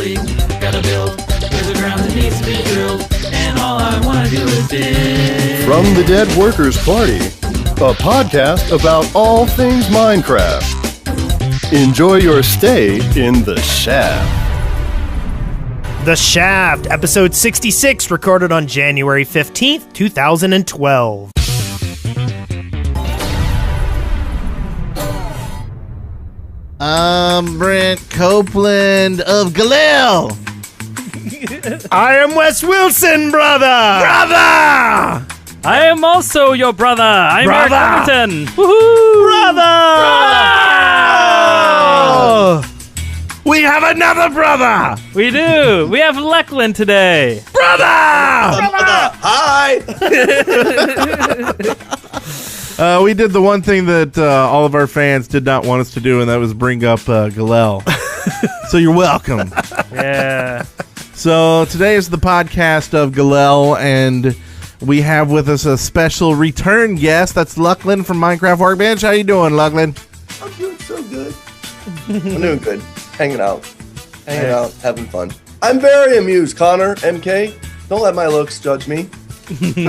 eventually gotta build. There's a ground that needs to be drilled, and all I wanna do is dig. From the Dead Workers Party, a podcast about all things Minecraft. Enjoy your stay in the shaft. The Shaft, episode 66, recorded on January 15th, 2012. I'm Brent Copeland of Golems. I am Wes Wilson, brother! I am also your brother. I'm Eric Brother! Hamilton. Woohoo! Brother! We have another brother! We do. We have Luclin today. Brother! Hi. We did the one thing that all of our fans did not want us to do, and that was bring up Galel. So you're welcome. Yeah. So today is the podcast of Galel, and we have with us a special return guest. That's Luclin from Minecraft Workbench. How you doing, Luclin? I'm doing so good. I'm doing good. Hanging out, having fun. I'm very amused, Connor, MK. Don't let my looks judge me. Don't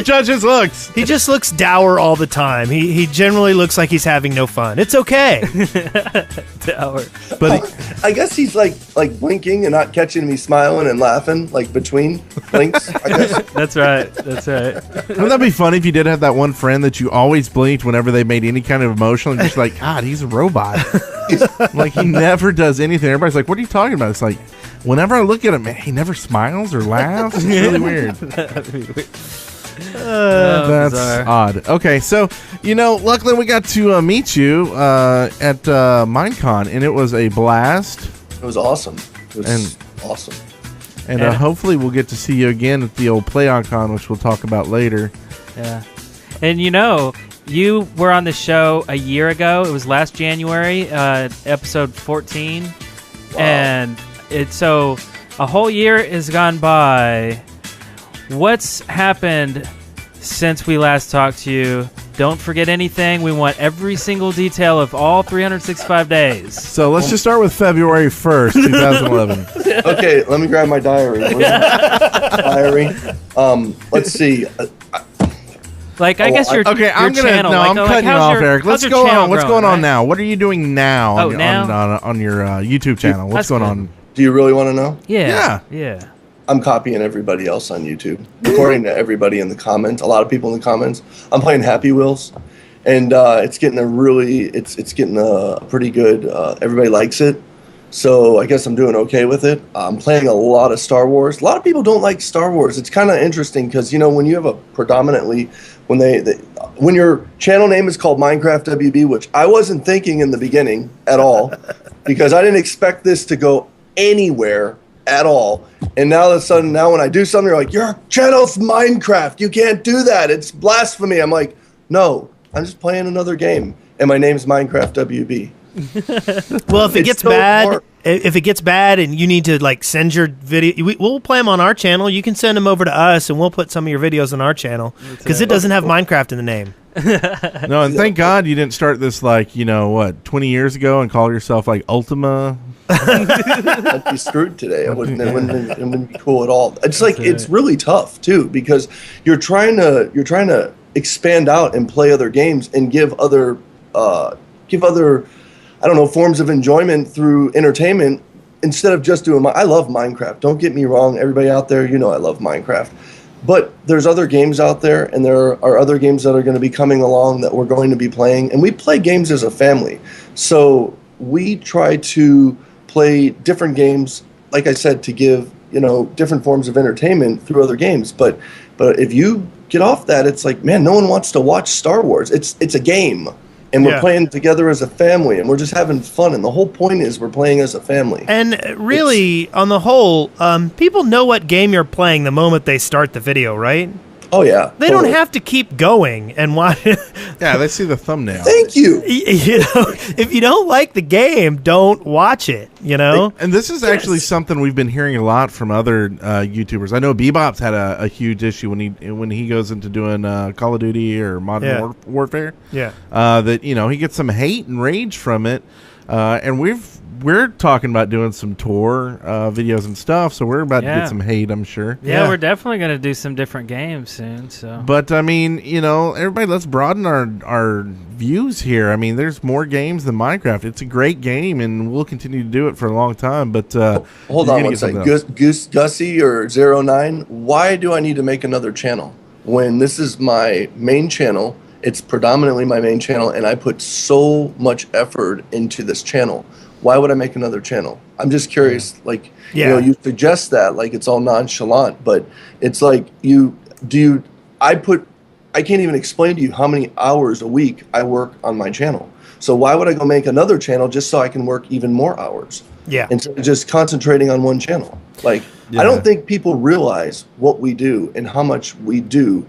judge his looks. He just looks dour all the time. He generally looks like he's having no fun. It's okay. Dour. But I guess he's like blinking and not catching me smiling and laughing, like between blinks, I guess. That's right. That's right. wouldn't that be funny if you did have that one friend that you always blinked whenever they made any kind of emotion? And just like, God, he's a robot. Like, he never does anything. Everybody's like, what are you talking about? It's like, whenever I look at him, man, he never smiles or laughs. It's really weird. That'd be weird. That's bizarre. odd. Okay, so, luckily we got to meet you at Minecon, and it was a blast. It was awesome. It was awesome. And hopefully we'll get to see you again at the old PlayOnCon, which we'll talk about later. Yeah. And you were on the show a year ago. It was last January, episode 14. Wow. And so a whole year has gone by. What's happened since we last talked to you? Don't forget anything. We want every single detail of all 365 days. So let's just start with February 1st, 2011. Okay, let me grab my diary. Let's see. I guess your Okay, I'm gonna. channel, No, I'm cutting you how's off, your- Eric. how's Let's your go channel on. What's growing, going on right? now? What are you doing now? Oh, now? on your YouTube channel? What's That's going good. on? Do you really want to know? Yeah. I'm copying everybody else on YouTube. According to everybody in the comments, a lot of people in the comments, I'm playing Happy Wheels, and it's getting it's getting a pretty good. Everybody likes it, so I guess I'm doing okay with it. I'm playing a lot of Star Wars. A lot of people don't like Star Wars. It's kind of interesting because when you have a predominantly when your channel name is called Minecraft WB, which I wasn't thinking in the beginning at all, because I didn't expect this to go anywhere at all. And now all of a sudden, when I do something, they're like, your channel's Minecraft. You can't do that. It's blasphemy. I'm like, no, I'm just playing another game. And my name's Minecraft WB. Well, if it It's gets so bad, hard. if it gets bad and you need to send your video, we'll play them on our channel. You can send them over to us, and we'll put some of your videos on our channel because it doesn't have Minecraft in the name. No, and thank God you didn't start this 20 years ago and call yourself Ultima. I'd be screwed today. It wouldn't be cool at all. It's it's really tough too, because you're trying to expand out and play other games and give other forms of enjoyment through entertainment instead of just doing I love Minecraft. Don't get me wrong, everybody out there, I love Minecraft. But there's other games out there, and there are other games that are going to be coming along that we're going to be playing. And we play games as a family. So we try to play different games, like I said, to give, different forms of entertainment through other games. But if you get off that, it's like, man, no one wants to watch Star Wars. It's a game. And we're playing together as a family, and we're just having fun. And the whole point is we're playing as a family. And really, on the whole, people know what game you're playing the moment they start the video, right? Oh, yeah. They don't have to keep going and watch. Yeah, they see the thumbnail. Thank you. If you don't like the game, don't watch it, And this is actually something we've been hearing a lot from other YouTubers. I know Bebop's had a huge issue when he goes into doing Call of Duty or Modern Warfare. Yeah. That, he gets some hate and rage from it. And we're talking about doing some tour videos and stuff, so we're about to get some hate, I'm sure. Yeah, we're definitely going to do some different games soon. So, but I mean, everybody, let's broaden our views here. I mean, there's more games than Minecraft. It's a great game, and we'll continue to do it for a long time. But hold on one second, Gussie or 09. Why do I need to make another channel when this is my main channel? It's predominantly my main channel, and I put so much effort into this channel. Why would I make another channel? I'm just curious. Like, you suggest that like it's all nonchalant, but it's like I can't even explain to you how many hours a week I work on my channel. So why would I go make another channel just so I can work even more hours? Yeah. Instead of just concentrating on one channel. Like, I don't think people realize what we do and how much we do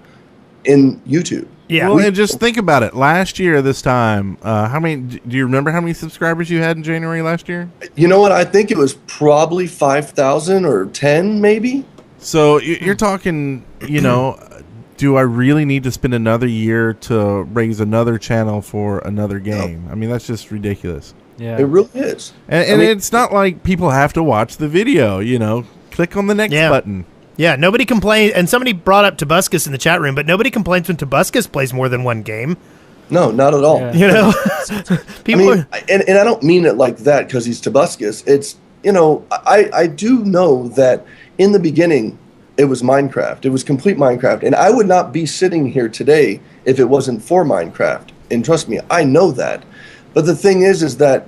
in YouTube. Yeah. Well, and just think about it. Last year, this time, how many? Do you remember how many subscribers you had in January last year? You know what? I think it was probably 5,000 or 10, maybe. So you're talking, do I really need to spend another year to raise another channel for another game? No. I mean, that's just ridiculous. Yeah, it really is. And it's not like people have to watch the video. Click on the next button. Yeah, nobody complains, and somebody brought up Tobuscus in the chat room, but nobody complains when Tobuscus plays more than one game. No, not at all. Yeah. And I don't mean it like that because he's Tobuscus. It's, I do know that in the beginning it was Minecraft. It was complete Minecraft, and I would not be sitting here today if it wasn't for Minecraft. And trust me, I know that. But the thing is that,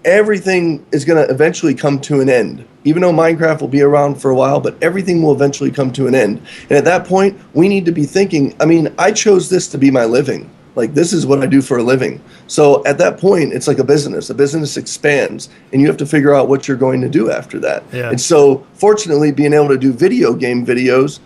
everything is going to eventually come to an end. Even though Minecraft will be around for a while, but everything will eventually come to an end. And at that point, we need to be thinking, I chose this to be my living. Like, this is what I do for a living. So at that point, it's like a business. A business expands, and you have to figure out what you're going to do after that. Yeah. And so, fortunately, being able to do video game videos,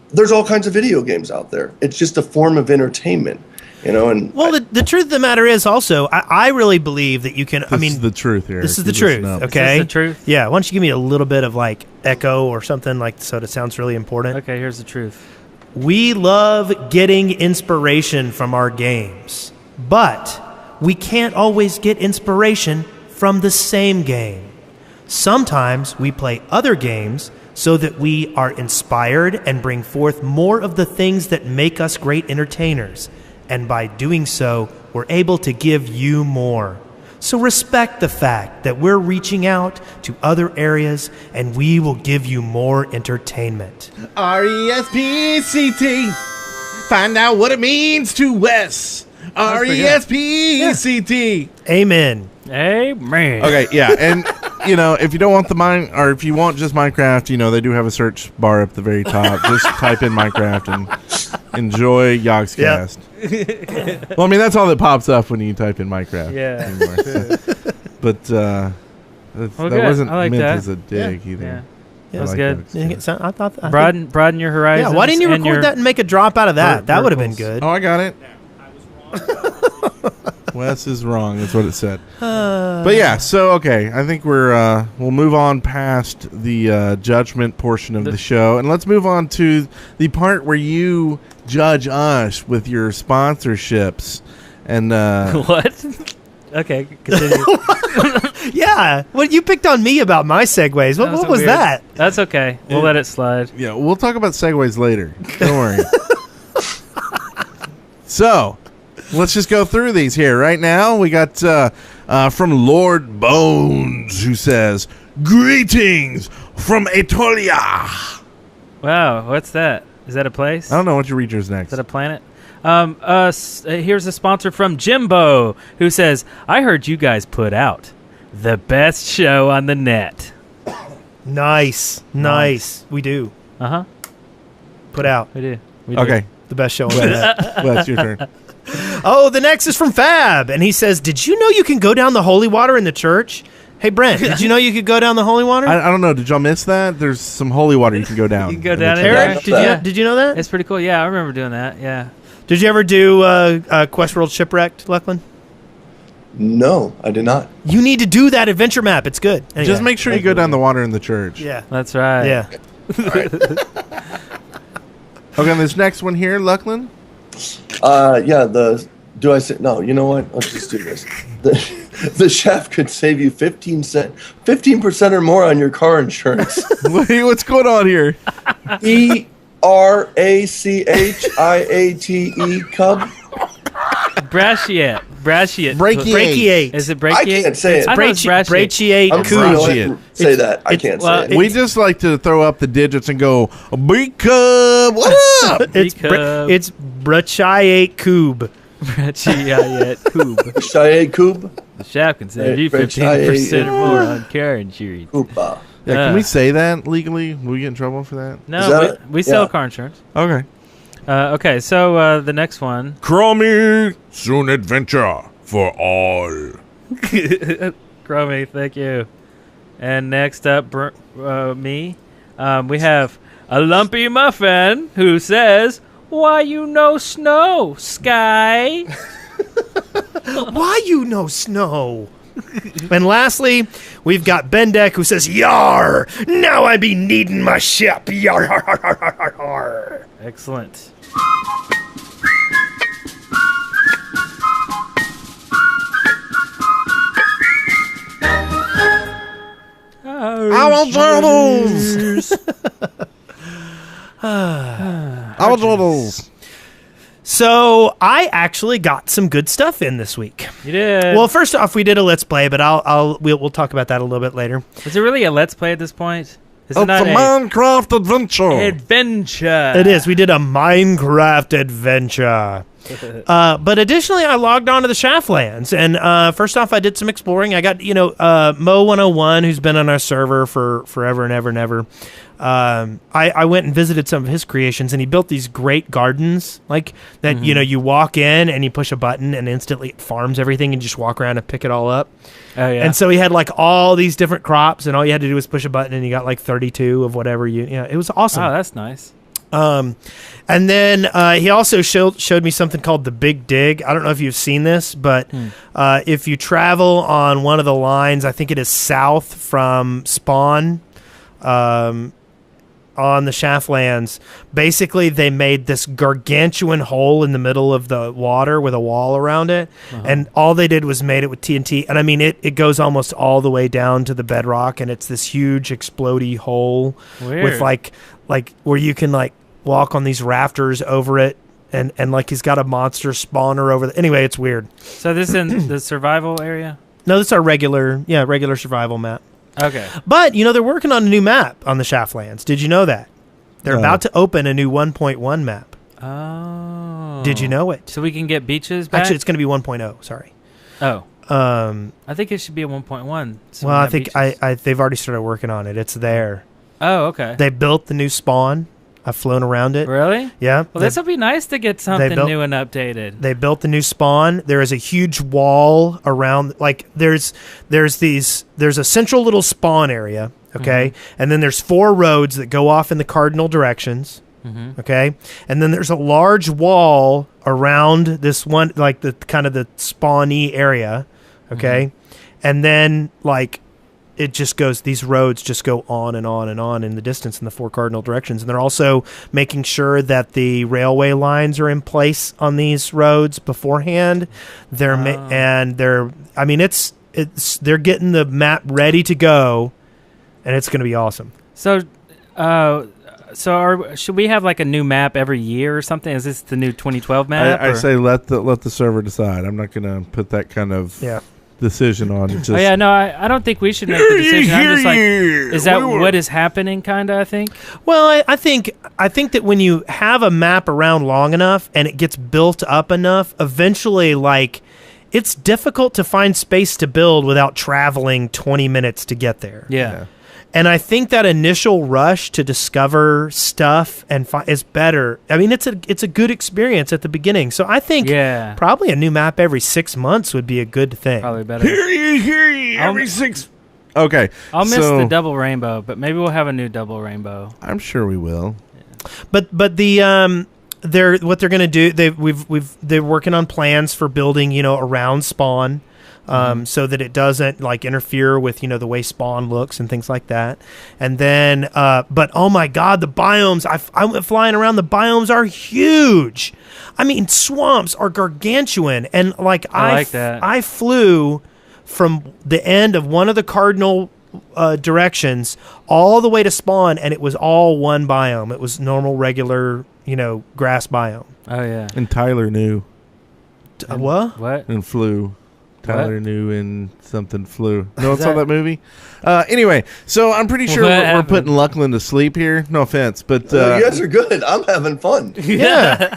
there's all kinds of video games out there. It's just a form of entertainment. The truth of the matter is also, I really believe that you can. This is the truth here. This is the truth. Okay. Is this the truth? Yeah. Why don't you give me a little bit of like echo or something so that it sounds really important? Okay. Here's the truth. We love getting inspiration from our games, but we can't always get inspiration from the same game. Sometimes we play other games so that we are inspired and bring forth more of the things that make us great entertainers. And by doing so, we're able to give you more. So respect the fact that we're reaching out to other areas and we will give you more entertainment. RESPCT. Find out what it means to Wes. RESPCT. Amen. Amen. Okay, yeah, and if you don't want if you want just Minecraft, they do have a search bar up the very top. Just type in Minecraft and enjoy Yogscast. Yep. Well, that's all that pops up when you type in Minecraft. Yeah. Anymore, so. But that wasn't meant as a dig either. Yeah. Yeah, that's good. I thought broaden your horizons. Yeah, why didn't you record that and make a drop out of that? That would have been good. Oh, I got it. Wes is wrong. That's what it said. But yeah, so okay, I think we'll move on past the judgment portion of the show, and let's move on to the part where you judge us with your sponsorships. And what? Okay, continue. Yeah, well, you picked on me about my segues. What was that? That's okay. We'll let it slide. Yeah, we'll talk about segues later. Don't worry. So, let's just go through these here. Right now, we got from Lord Bones, who says, "Greetings from Etolia." Wow, what's that? Is that a place? I don't know. What you read yours next? Is that a planet? Here's a sponsor from Jimbo, who says, "I heard you guys put out the best show on the net." Nice. We do. Uh-huh. Put out. We do. Okay. The best show on the net. Well, it's your turn. Oh, the next is from Fab, and he says, "Did you know you can go down the holy water in the church?" Hey, Brent, did you know you could go down the holy water? I don't know. Did y'all miss that? There's some holy water you can go down. You can go down it. Eric, did you know that? It's pretty cool. Yeah, I remember doing that. Yeah. Did you ever do Questworld Shipwrecked, Luclin? No, I did not. You need to do that adventure map. It's good. Anyway. Just make sure you go down the water in the church. Yeah. That's right. Yeah. All right. Okay, and this next one here, Luclin? Yeah, the Do I say no? You know what? Let's just do this. The chef could save you 15% or more on your car insurance. Wait, what's going on here? ERACHIATE Cub. Brachiate. Brachiate. Is it I brachiate? can't say it. I know it's Brachiate. I'm sorry, Coob. I can't say that. I can't say it. We just like to throw up the digits and go, big cub, what up? It's Brachiate Coob. Brachiate. Coob. Cheyenne Coob. The chef can save you Brachiate. 15% or more on car insurance. Koopa. Yeah, can we say that legally? Will we get in trouble for that? No, we sell Yeah. car insurance. Okay. Okay, so the next one. Chromie, soon adventure for all. Chromie, thank you. And next up, me. We have a lumpy muffin who says, "Why you no snow, Sky?" Why you no snow? And lastly, we've got Bendek who says, "Yar! Now I be needing my ship. Yar, har, har, har, har, har, har." Excellent. Our turtles! Our turtles! So I actually got some good stuff in this week. You did. Well, first off, we did a Let's Play, but we'll talk about that a little bit later. Is it really a Let's Play at this point? Is It's it a not Minecraft adventure. adventure? It is. We did a Minecraft adventure. But additionally, I logged on to the Shaftlands, and first off, I did some exploring. I got, Mo101, who's been on our server for forever and ever and ever. I went and visited some of his creations, and he built these great gardens, like that. Mm-hmm. You walk in and you push a button, and instantly it farms everything, and you just walk around and pick it all up. Oh yeah. And so he had like all these different crops, and all you had to do was push a button, and you got like 32 of whatever it was awesome. Oh, that's nice. And then he also showed me something called the Big Dig. I don't know if you've seen this, but if you travel on one of the lines, I think it is south from Spawn, on the Shaftlands, basically they made this gargantuan hole in the middle of the water with a wall around it, and all they did was made it with TNT. And I mean, it goes almost all the way down to the bedrock, and it's this huge explodey hole with like where you can like walk on these rafters over it, and like he's got a monster spawner over anyway, it's weird. So this is in the survival area? No, this is our regular survival map. Okay. But they're working on a new map on the Shaftlands. Did you know that? They're about to open a new 1.1 map. Oh. Did you know it? So we can get beaches back? Actually, it's going to be 1.0, sorry. Oh. I think it should be a 1.1. So well, I think they've already started working on it. It's there. Oh, okay. They built the new spawn. I've flown around it. Really? Yeah. Well, this will be nice to get something new and updated. They built the new spawn. There is a huge wall around. Like there's a central little spawn area. Okay, and then there's 4 roads that go off in the cardinal directions. Okay, and then there's a large wall around this one, like the kind of the spawny area. Okay, and then like. It just goes, these roads just go on and on and on in the distance in the 4 cardinal directions. And they're also making sure that the railway lines are in place on these roads beforehand. They're getting the map ready to go, and it's going to be awesome. So, should we have like a new map every year or something? Is this the new 2012 map? I say let the server decide. I'm not going to put that kind of decision on it. Just I don't think we should make the decision. I'm just like, is that what is happening? Kind of, I think. Well, I think that when you have a map around long enough and it gets built up enough, eventually, like, it's difficult to find space to build without traveling 20 minutes to get there. Yeah. And I think that initial rush to discover stuff and is better. I mean, it's a good experience at the beginning. So I think probably a new map every 6 months would be a good thing. Probably better. Hear ye, every 6. Okay. I'll miss the double rainbow, but maybe we'll have a new double rainbow. I'm sure we will. But the what they're going to do, they're working on plans for building, around spawn. so that it doesn't like interfere with the way spawn looks and things like that. And then, but oh my God, the biomes! I went flying around. The biomes are huge. I mean, swamps are gargantuan, and like I like that. I flew from the end of one of the cardinal directions all the way to spawn, and it was all one biome. It was normal, regular, grass biome. Oh yeah. And Tyler knew What? What? and flew. Tyler What? knew and something flew. No one Is saw that movie? Anyway, so I'm pretty sure What we're happened? putting Luclin to sleep here. No offense, but you guys are good. I'm having fun. Yeah.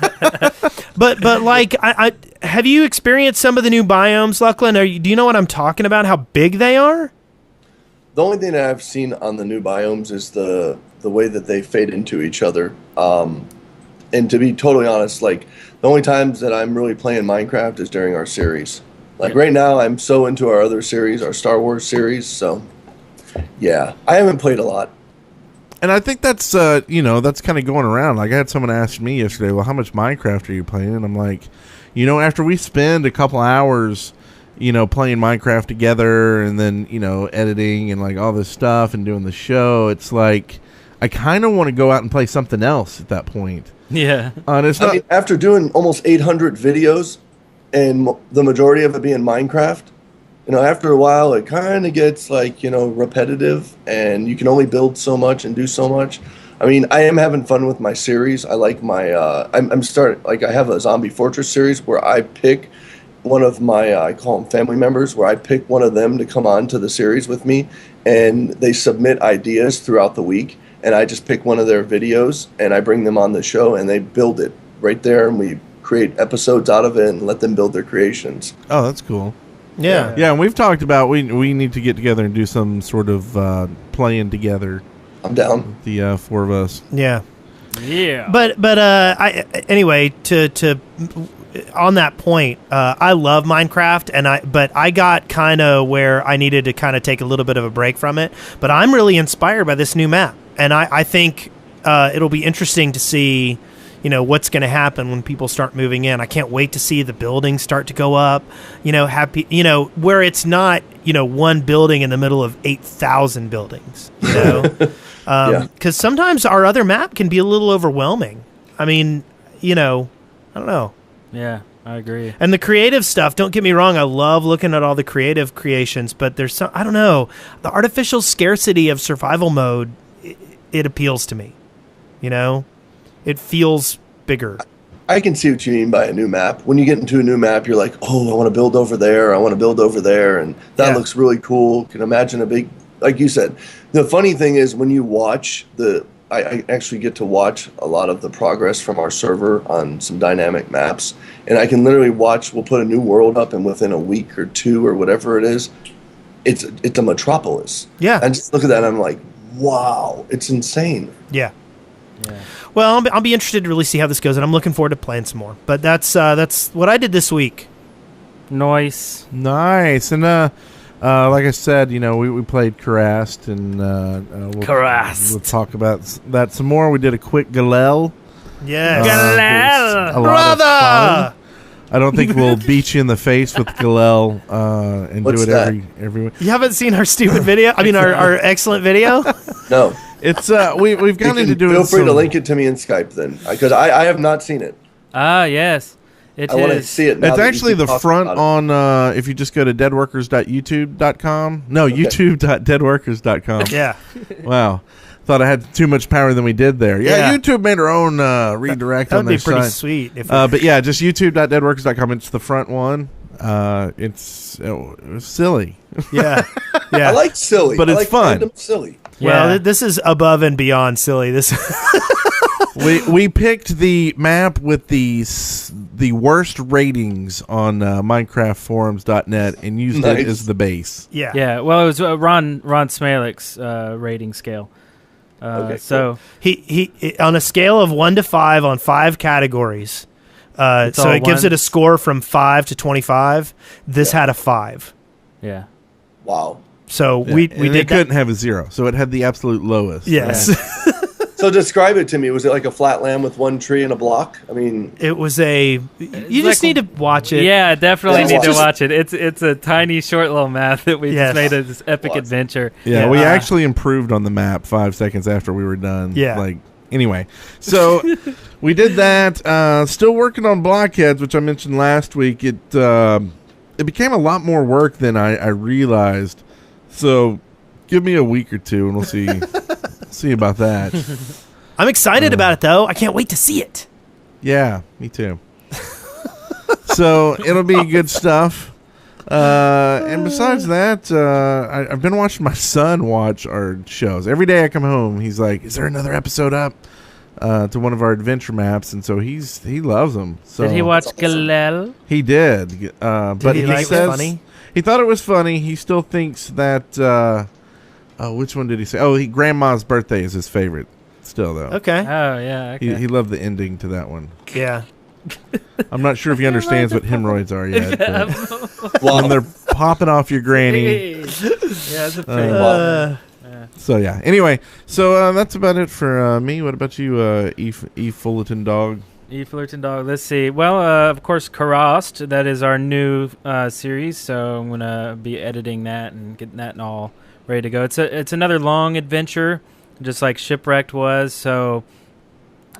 but like, I have you experienced some of the new biomes, Luclin? Do you know what I'm talking about? How big they are? The only thing that I've seen on the new biomes is the way that they fade into each other. And to be totally honest, like the only times that I'm really playing Minecraft is during our series. Like right now, I'm so into our other series, our Star Wars series. So, yeah, I haven't played a lot. and I think that's that's kind of going around. Like I had someone ask me yesterday, well, how much Minecraft are you playing? And I'm like, after we spend a couple hours, playing Minecraft together, and then editing and like all this stuff and doing the show, it's like I kind of want to go out and play something else at that point. Yeah. And it's not. I mean, after doing almost 800 videos, and the majority of it being Minecraft, after a while it kind of gets like, repetitive, and you can only build so much and do so much. I mean, I am having fun with my series. I like my, I'm starting, like I have a Zombie Fortress series where I pick one of my, I call them family members, where I pick one of them to come on to the series with me, and they submit ideas throughout the week, and I just pick one of their videos and I bring them on the show and they build it right there, and we create episodes out of it and let them build their creations. Oh, that's cool. Yeah. Yeah, and we've talked about we need to get together and do some sort of playing together. I'm down. The four of us. Yeah. Yeah. But anyway, to on that point, I love Minecraft, but I got kind of where I needed to kind of take a little bit of a break from it. But I'm really inspired by this new map, and I think it'll be interesting to see, what's going to happen when people start moving in. I can't wait to see the buildings start to go up. Where it's not one building in the middle of 8,000 buildings. Because sometimes our other map can be a little overwhelming. I mean, I don't know. Yeah, I agree. And the creative stuff, don't get me wrong, I love looking at all the creative creations, but there's some, I don't know, the artificial scarcity of survival mode, it appeals to me. It feels bigger. I can see what you mean by a new map. When you get into a new map, you're like, oh, I want to build over there. I want to build over there. And that looks really cool. Can imagine a big, like you said. The funny thing is when you watch I actually get to watch a lot of the progress from our server on some dynamic maps. And I can literally watch, we'll put a new world up, and within a week or two or whatever it is, it's a metropolis. Yeah. And just look at that and I'm like, wow, it's insane. Yeah. Well, I'll be interested to really see how this goes, and I'm looking forward to playing some more. But that's what I did this week. Nice. And like I said, we played Karast, and we'll talk about that some more. We did a quick Galel. Yes. A lot of Brother! fun. I don't think we'll beat you in the face with Galel and What's do it that? every week. You haven't seen our stupid video? I mean, our excellent video? No. It's we've gone into doing. Feel free to some- link it to me in Skype then, because I have not seen it. Ah, yes. It I want to is. see it now. It's that you actually keep the talking front about it. on if you just go to deadworkers.youtube.com. No, youtube.deadworkers.com. Yeah. Wow. Thought I had too much power than we did there. Yeah, Yeah. YouTube made our own redirect That on would be their pretty site. sweet. If But yeah, just youtube.deadworkers.com. It's the front one. It was silly. yeah. Yeah. I like silly, But I it's like fun. random silly. Well, Yeah. this is above and beyond silly. This we picked the map with the worst ratings on MinecraftForums.net and used Nice. it as the base. yeah. Yeah. Well, it was Ron Smalik's rating scale. Okay, So He on a scale of 1 to 5 on 5 categories. So all it gives one? it a score from 5 to 25. This had a 5. yeah. Wow. So we And did it that. couldn't have a 0, so it had the absolute lowest. Yes. So So describe it to me. Was it like a flat land with one tree and a block? I mean, It was a. You just need to watch it. Yeah, definitely Yeah, need to just- watch it. It's a tiny, short little map that we Yes. just made of this epic What? adventure. Yeah, we actually improved on the map 5 seconds after we were done. Yeah. Like, anyway, so we did that. Still working on blockheads, which I mentioned last week. It became a lot more work than I realized. So give me a week or two, and we'll see about that. I'm excited about it, though. I can't wait to see it. Yeah, me too. So it'll be good stuff. And besides that, I've been watching my son watch our shows. Every day I come home, he's like, "Is there another episode up?" To one of our adventure maps, and so he loves them. So Did he watch That's awesome. Galil? He did, but he he like it says funny? he thought it was funny. He still thinks that. Which one did he say? Oh, Grandma's birthday is his favorite. Still though, Okay. Oh, yeah. Okay. he loved the ending to that one. Yeah. I'm not sure if he understands what hemorrhoids are yet. But well, when they're popping off your granny. yeah, it's a pretty So yeah. Anyway, so that's about it for me. What about you, E Fullerton Dog? E. Fullerton Dog. Let's see. Well, of course, Karast. That is our new series. So I'm gonna be editing that and getting that and all ready to go. It's another long adventure, just like Shipwrecked was. So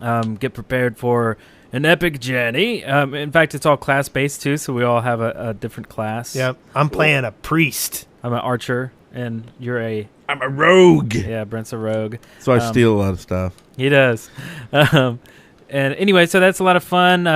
get prepared for an epic journey. In fact, it's all class based too. So we all have a different class. Yep. I'm playing a priest. I'm an archer, and you're I'm a rogue. yeah, Brent's a rogue. So I steal a lot of stuff. He does. And anyway, so that's a lot of fun.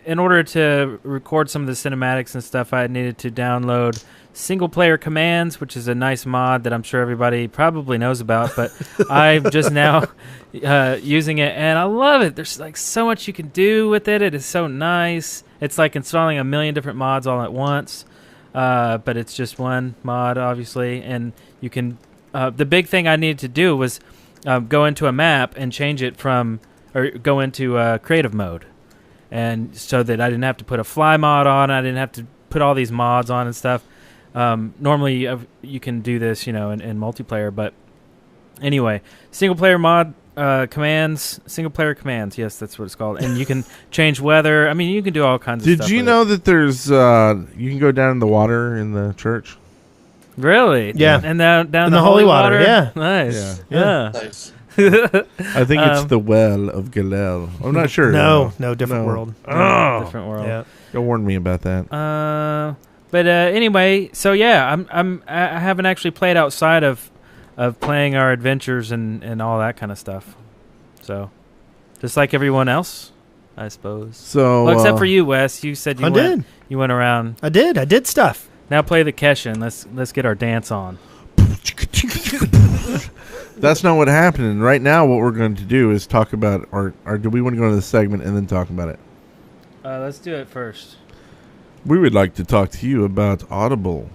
In order to record some of the cinematics and stuff, I needed to download Single Player Commands, which is a nice mod that I'm sure everybody probably knows about, but I'm just now using it, and I love it. There's like so much you can do with it. It is so nice. It's like installing a million different mods all at once, but it's just one mod, obviously, and you can... the big thing I needed to do was go into a map and change it or go into creative mode, and so that I didn't have to put a fly mod on, I didn't have to put all these mods on and stuff. Normally you can do this, in multiplayer, but anyway, single player commands, yes, that's what it's called, and you can change weather. I mean, you can do all kinds of stuff. Did you with know it. that there's you can go down in the water in the church? Really? Yeah. And down In the holy water, yeah. Nice. Yeah. Yeah. nice. I think it's the well of Galil. I'm not sure. No, different No. world. Oh. Different world. Yeah. Don't warn me about that. But anyway, so yeah, I haven't actually played outside of playing our adventures and all that kind of stuff. So, just like everyone else, I suppose. So, Well, except for you, Wes. You said you went around. I did stuff. Now play the Keshin. Let's get our dance on. That's not what happened. And right now, what we're going to do is talk about or do we want to go into the segment and then talk about it? Let's do it first. We would like to talk to you about Audible.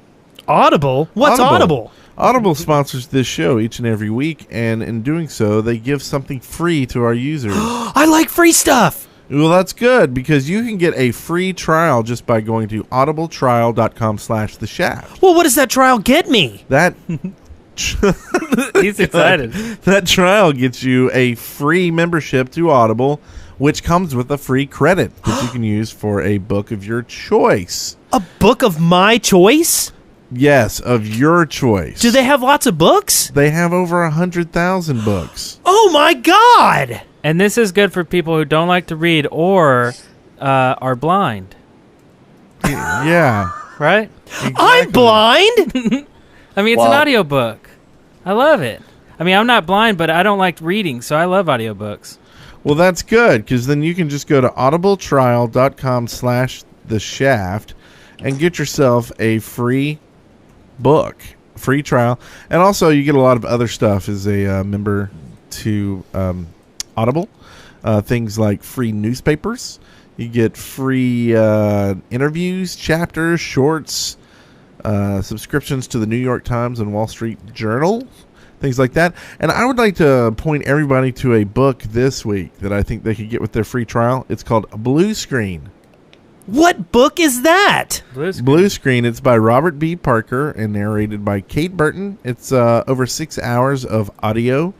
Audible? What's Audible? Audible sponsors this show each and every week, and in doing so, they give something free to our users. I like free stuff. Well, that's good, because you can get a free trial just by going to audibletrial.com/theshaft. Well, what does that trial get me? That He's excited. that trial gets you a free membership to Audible, which comes with a free credit that you can use for a book of your choice. A book of my choice? Yes, of your choice. Do they have lots of books? They have over 100,000 books. Oh my God! And this is good for people who don't like to read or are blind, Yeah. right? I'm blind. I mean, it's Wow. an audiobook. I love it. I mean, I'm not blind, but I don't like reading, so I love audiobooks. Well, that's good, because then you can just go to audibletrial.com/theshaft and get yourself a free book, free trial. And also, you get a lot of other stuff as a member to Audible. Things like free newspapers. You get free interviews, chapters, shorts, subscriptions to the New York Times and Wall Street Journal, things like that. And I would like to point everybody to a book this week that I think they could get with their free trial. It's called Blue Screen. What book is that? Blue Screen. It's by Robert B. Parker and narrated by Kate Burton. It's over 6 hours of audio.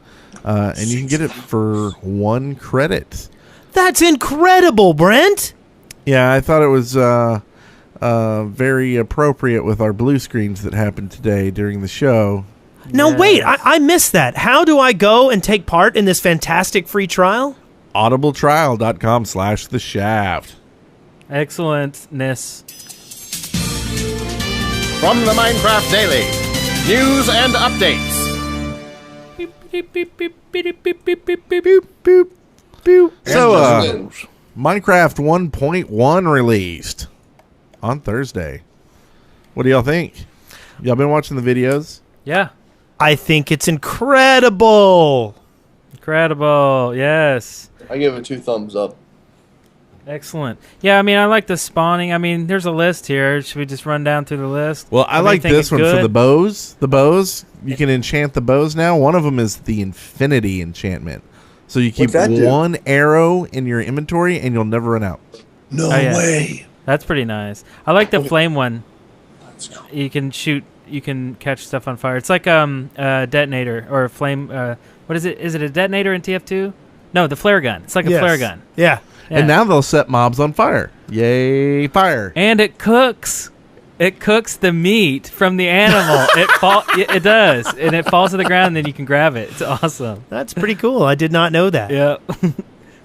and you can get it for 1 credit. That's incredible, Brent. Yeah, I thought it was very appropriate with our blue screens that happened today during the show. No, wait, I missed that. How do I go and take part in this fantastic free trial? audibletrial.com/theshaft. Excellentness. From the Minecraft Daily, news and updates. So, Minecraft 1.1 released on Thursday. What do y'all think? Y'all been watching the videos? Yeah. I think it's incredible. Incredible. Yes. I give it 2 thumbs up. Excellent. Yeah, I mean, I like the spawning. I mean, there's a list here. Should we just run down through the list? Well, I like this one good? for the bows. The bows, you can enchant the bows now. One of them is the infinity enchantment. So you keep one arrow in your inventory and you'll never run out. No way. That's pretty nice. I like the flame one. That's cool. You can shoot, you can catch stuff on fire. It's like a detonator or a flame. What is it? Is it a detonator in TF2? No, the flare gun. It's like a flare gun. Yeah. And now they'll set mobs on fire. Yay, fire. And it cooks. It cooks the meat from the animal. It does. And it falls to the ground and then you can grab it. It's awesome. That's pretty cool. I did not know that. Yeah.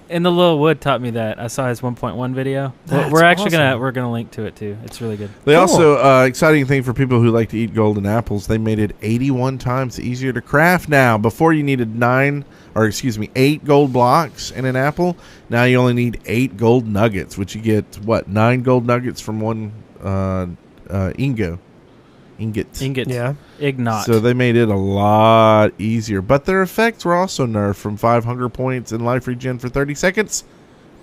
And the Little Wood taught me that. I saw his 1.1 video. That's we're actually awesome. gonna link to it too. It's really good. They also exciting thing for people who like to eat golden apples. They made it 81 times easier to craft now. Before you needed 8 gold blocks in an apple. Now you only need 8 gold nuggets, which you get 9 gold nuggets from one ingot. Yeah. Ignot. So they made it a lot easier. But their effects were also nerfed from 5 hunger points in life regen for 30 seconds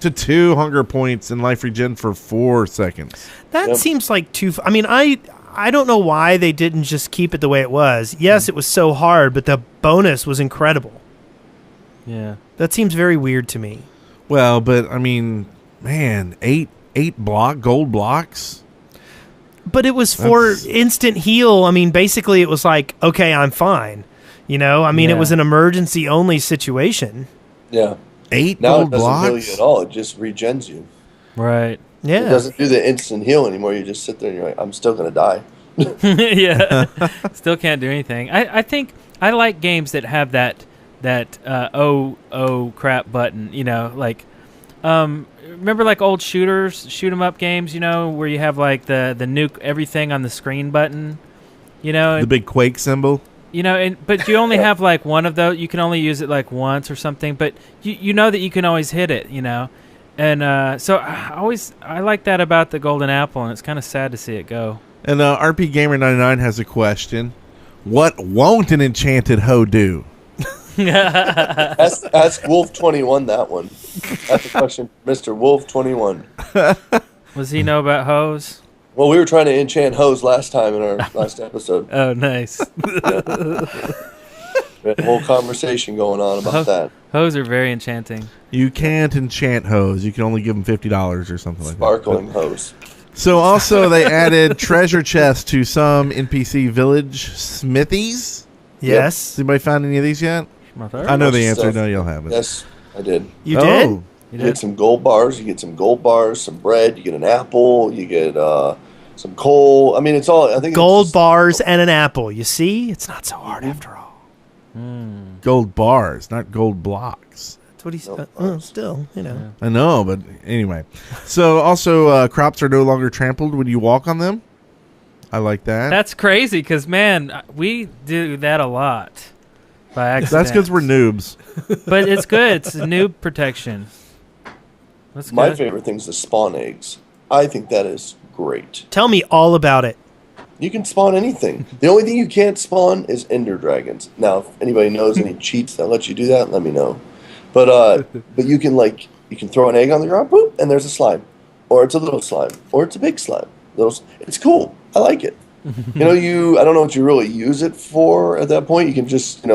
to 2 hunger points in life regen for 4 seconds. That seems like too... I mean, I don't know why they didn't just keep it the way it was. Yes, it was so hard, but the bonus was incredible. Yeah. That seems very weird to me. Well, but, I mean, man, 8 gold blocks... But it was for instant heal. I mean, basically, it was like, okay, I'm fine. You know, I mean, it was an emergency only situation. Yeah. 8 now gold it doesn't blocks? heal you at all. It just regens you. Right. Yeah. It doesn't do the instant heal anymore. You just sit there and you're like, I'm still going to die. Yeah. Still can't do anything. I think I like games that have that oh crap button, you know, like remember like old shoot 'em up games, you know, where you have like the nuke everything on the screen button, you know, the big Quake symbol, you know, but you only have like one of those. You can only use it like once or something, but you know that you can always hit it, you know, and so I like that about the Golden Apple, and it's kind of sad to see it go. And RP Gamer 99 has a question: what won't an enchanted hoe do? Ask Wolf 21 that one. That's a question, Mr. Wolf 21. Does he know about hoes? Well, we were trying to enchant hoes last time in our last episode. Oh, nice. We had a whole conversation going on about that. Hoes are very enchanting. You can't enchant hoes. You can only give them $50 or something like that. Sparkling hoes. So also they added treasure chests to some NPC village smithies. Yes. Has anybody found any of these yet? I know the answer. No, you'll have it. Yes, I did. You did? You get some gold bars. You get some gold bars, some bread. You get an apple. You get some coal. I mean, it's all. I think gold bars and an apple. You see, it's not so hard after all. Gold bars, not gold blocks. That's what he said. Still, you know. Yeah. I know, but anyway. So also, crops are no longer trampled when you walk on them. I like that. That's crazy because man, we do that a lot. By accident. That's because we're noobs. But it's good. It's a noob protection. That's My good. favorite thing is the spawn eggs. I think that is great. Tell me all about it. You can spawn anything. The only thing you can't spawn is ender dragons. Now, if anybody knows any cheats that let you do that, let me know. But you can throw an egg on the ground, boop, and there's a slime, or it's a little slime, or it's a big slime. It's cool. I like it. I don't know what you really use it for at that point. You can just,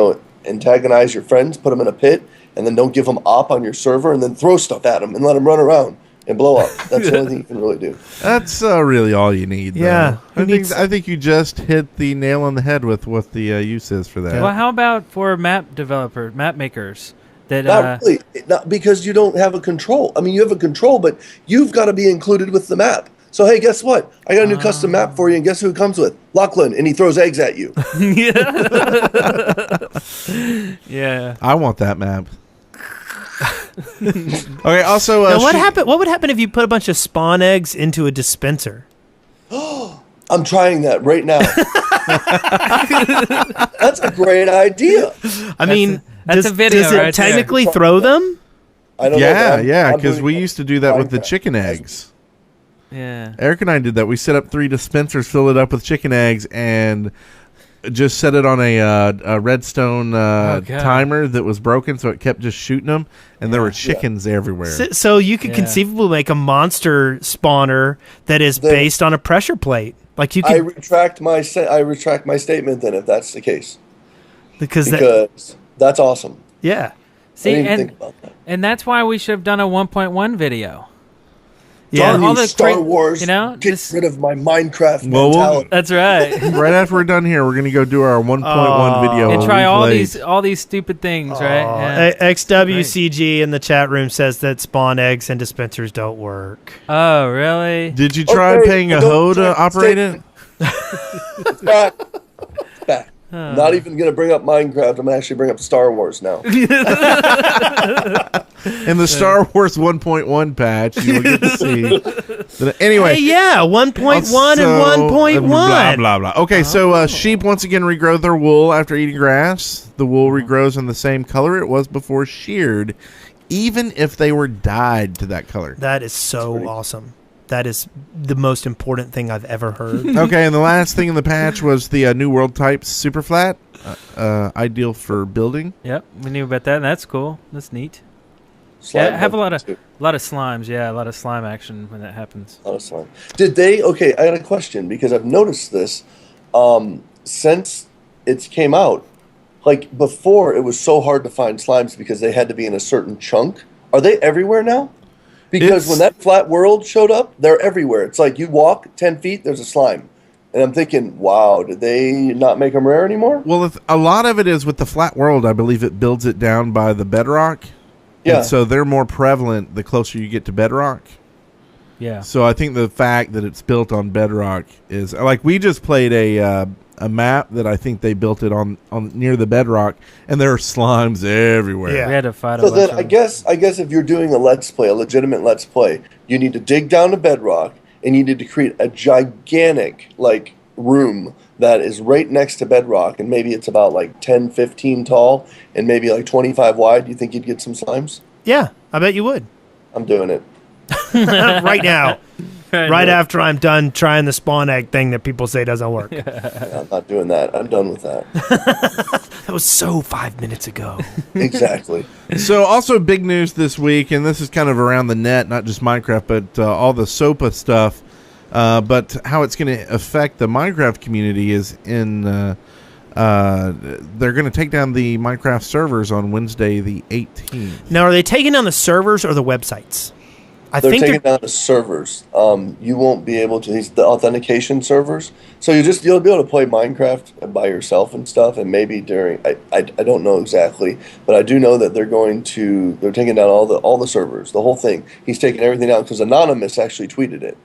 antagonize your friends, put them in a pit, and then don't give them op on your server, and then throw stuff at them and let them run around. and blow up. That's the only thing you can really do. That's really all you need. Yeah. though. I think you just hit the nail on the head with what the use is for that. Well, how about for map makers? That Not really, not because you don't have a control. I mean, you have a control, but you've got to be included with the map. So, hey, guess what? I got a new custom map for you, and guess who it comes with? Luclin, and he throws eggs at you. Yeah. I want that map. Okay. Also, Now, what would happen if you put a bunch of spawn eggs into a dispenser? I'm trying that right now. That's a great idea. I mean, that's a video does it right there. technically throw them? I don't know. Yeah, I'm because doing we that. used to do that with the Minecraft. chicken eggs. Yeah. Eric and I did that. We set up 3 dispensers, fill it up with chicken eggs, and just set it on a redstone God. timer that was broken, so it kept just shooting them, and there were chickens everywhere. So you could Yeah. conceivably make a monster spawner that is based on a pressure plate. Like you I could, retract my statement then if that's the case because that's awesome. yeah. See, I didn't even think about that. and that's why we should have done a 1.1 video. Yeah. Darn all you, the Star great- Wars, you know, get just- rid of my Minecraft Well, mentality. That's right. Right after we're done here, we're going to go do our 1.1 video. And a try week all late. these stupid things, right? Yeah. XWCG in the chat room says that spawn eggs and dispensers don't work. Oh, really? Did you try Okay, paying a I don't hoe to check operate it? It's back. It's back. I'm not even going to bring up Minecraft. I'm going to actually bring up Star Wars now. In the Star Wars 1.1 patch, you'll get to see. Anyway. Hey, yeah, 1.1 and So, 1.1. Blah, blah, blah. Okay, so sheep once again regrow their wool after eating grass. The wool regrows in the same color it was before sheared, even if they were dyed to that color. That is so awesome. That is the most important thing I've ever heard. Okay, and the last thing in the patch was the new world type super flat, ideal for building. Yep, we knew about that, and that's cool. That's neat. Slime Yeah, I have a lot of too. slimes. Yeah, a lot of slime action when that happens. A lot of slime. Did they? Okay, I got a question because I've noticed this since it came out. Like before, it was so hard to find slimes because they had to be in a certain chunk. Are they everywhere now? Because when that flat world showed up, they're everywhere. It's like you walk 10 feet, there's a slime. And I'm thinking, wow, did they not make them rare anymore? Well, a lot of it is with the flat world. I believe it builds it down by the bedrock. Yeah. And so they're more prevalent the closer you get to bedrock. Yeah. So I think the fact that it's built on bedrock is like we just played a map that I think they built it on near the bedrock, and there are slimes everywhere. Yeah. We had to fight a So bunch then of I guess if you're doing a let's play, a legitimate let's play, you need to dig down to bedrock and you need to create a gigantic like room that is right next to bedrock, and maybe it's about like 10, 15 tall and maybe like 25 wide. You think you'd get some slimes? Yeah, I bet you would. I'm doing it. Right now. Right Yeah. after I'm done trying the spawn egg thing that people say doesn't work. I'm not doing that. I'm done with that. That was so 5 minutes ago. Exactly. So also big news this week, and this is kind of around the net, not just Minecraft, but all the SOPA stuff. But how it's going to affect the Minecraft community is they're going to take down the Minecraft servers on Wednesday the 18th. Now, are they taking down the servers or the websites? They're taking down the servers. You won't be able to. These the authentication servers. So you'll be able to play Minecraft by yourself and stuff. And maybe during I don't know exactly, but I do know that they're taking down all the servers, the whole thing. He's taking everything down because Anonymous actually tweeted it,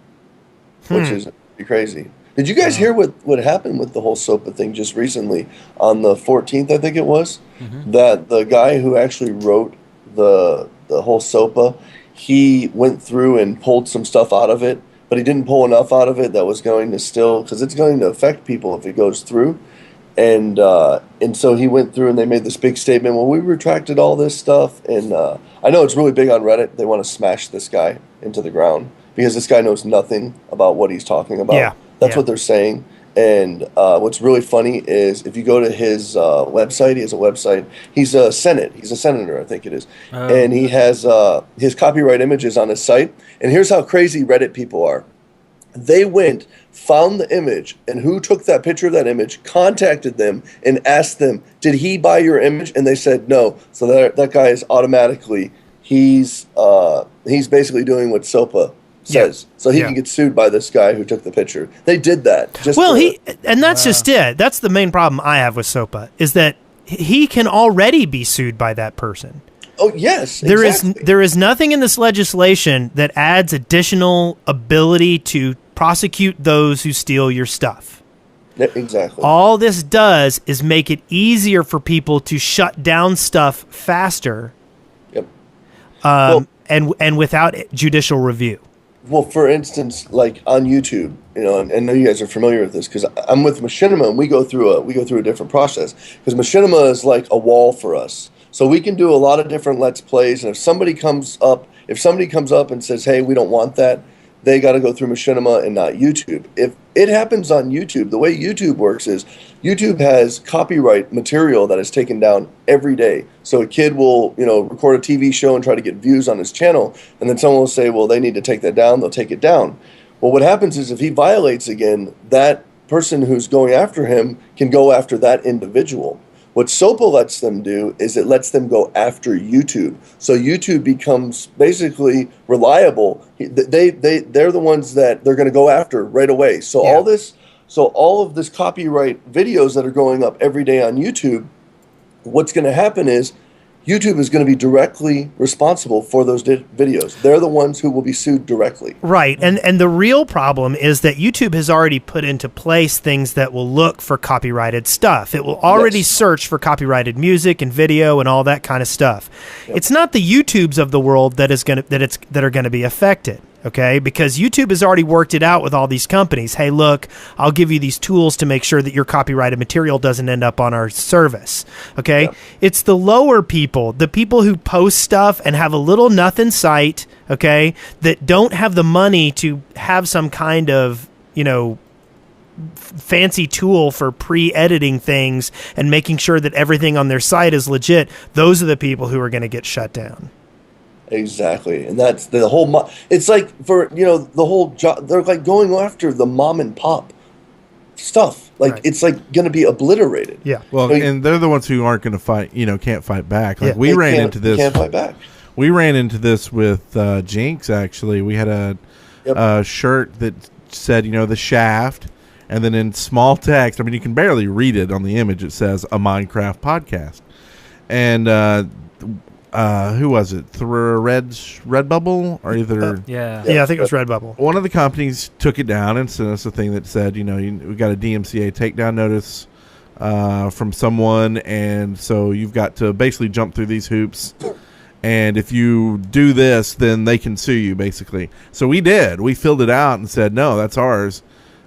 which is pretty crazy. Did you guys hear what happened with the whole SOPA thing just recently on the 14th? I think it was that the guy who actually wrote the whole SOPA. He went through and pulled some stuff out of it, but he didn't pull enough out of it that was going to still, because it's going to affect people if it goes through. And so he went through and they made this big statement, well, we retracted all this stuff. And I know it's really big on Reddit. They want to smash this guy into the ground because this guy knows nothing about what he's talking about. Yeah. That's Yeah. what they're saying. And what's really funny is if you go to his website, he has a website. He's a senator, I think it is. And he has his copyright images on his site. And here's how crazy Reddit people are. They went, found the image, and who took that picture of that image, contacted them, and asked them, did he buy your image? And they said no. So that guy is automatically, he's basically doing what SOPA says, so he can get sued by this guy who took the picture. They did that. That's just it. That's the main problem I have with SOPA is that he can already be sued by that person. Oh yes, there is nothing in this legislation that adds additional ability to prosecute those who steal your stuff. Exactly. All this does is make it easier for people to shut down stuff faster. Yep. And without judicial review. Well, for instance, like on YouTube, and I know you guys are familiar with this because I'm with Machinima, and we go through a different process because Machinima is like a wall for us. So we can do a lot of different Let's Plays, and if somebody comes up and says, "Hey, we don't want that," they got to go through Machinima and not YouTube. If it happens on YouTube, the way YouTube works is YouTube has copyright material that is taken down every day. So a kid will, record a TV show and try to get views on his channel, and then someone will say, well, they need to take that down. They'll take it down. Well, what happens is if he violates again, that person who's going after him can go after that individual. What SOPA lets them do is it lets them go after YouTube. So YouTube becomes basically reliable. They're the ones that they're going to go after right away. So all of this copyright videos that are going up every day on YouTube, what's going to happen is YouTube is going to be directly responsible for those videos. They're the ones who will be sued directly. Right. And the real problem is that YouTube has already put into place things that will look for copyrighted stuff. It will already search for copyrighted music and video and all that kind of stuff. Yep. It's not the YouTubes of the world that are going to be affected. Okay, because YouTube has already worked it out with all these companies. Hey, look, I'll give you these tools to make sure that your copyrighted material doesn't end up on our service. Okay, yeah. It's the lower people, the people who post stuff and have a little nothing site, okay, that don't have the money to have some kind of, fancy tool for pre-editing things and making sure that everything on their site is legit. Those are the people who are going to get shut down. Exactly, and that's the whole. It's like for the whole job. They're like going after the mom and pop stuff. Like it's like going to be obliterated. Yeah. Well, and they're the ones who aren't going to fight. Can't fight back. Like we ran into this. Can't fight back. We ran into this with Jinx. Actually, we had a shirt that said the shaft, and then in small text. I mean, you can barely read it on the image. It says a Minecraft podcast, and. Who was it? Redbubble or either? Yeah, I think it was Redbubble. One of the companies took it down and sent us a thing that said, we got a DMCA takedown notice from someone, and so you've got to basically jump through these hoops. And if you do this, then they can sue you, basically. So we did. We filled it out and said, no, that's ours.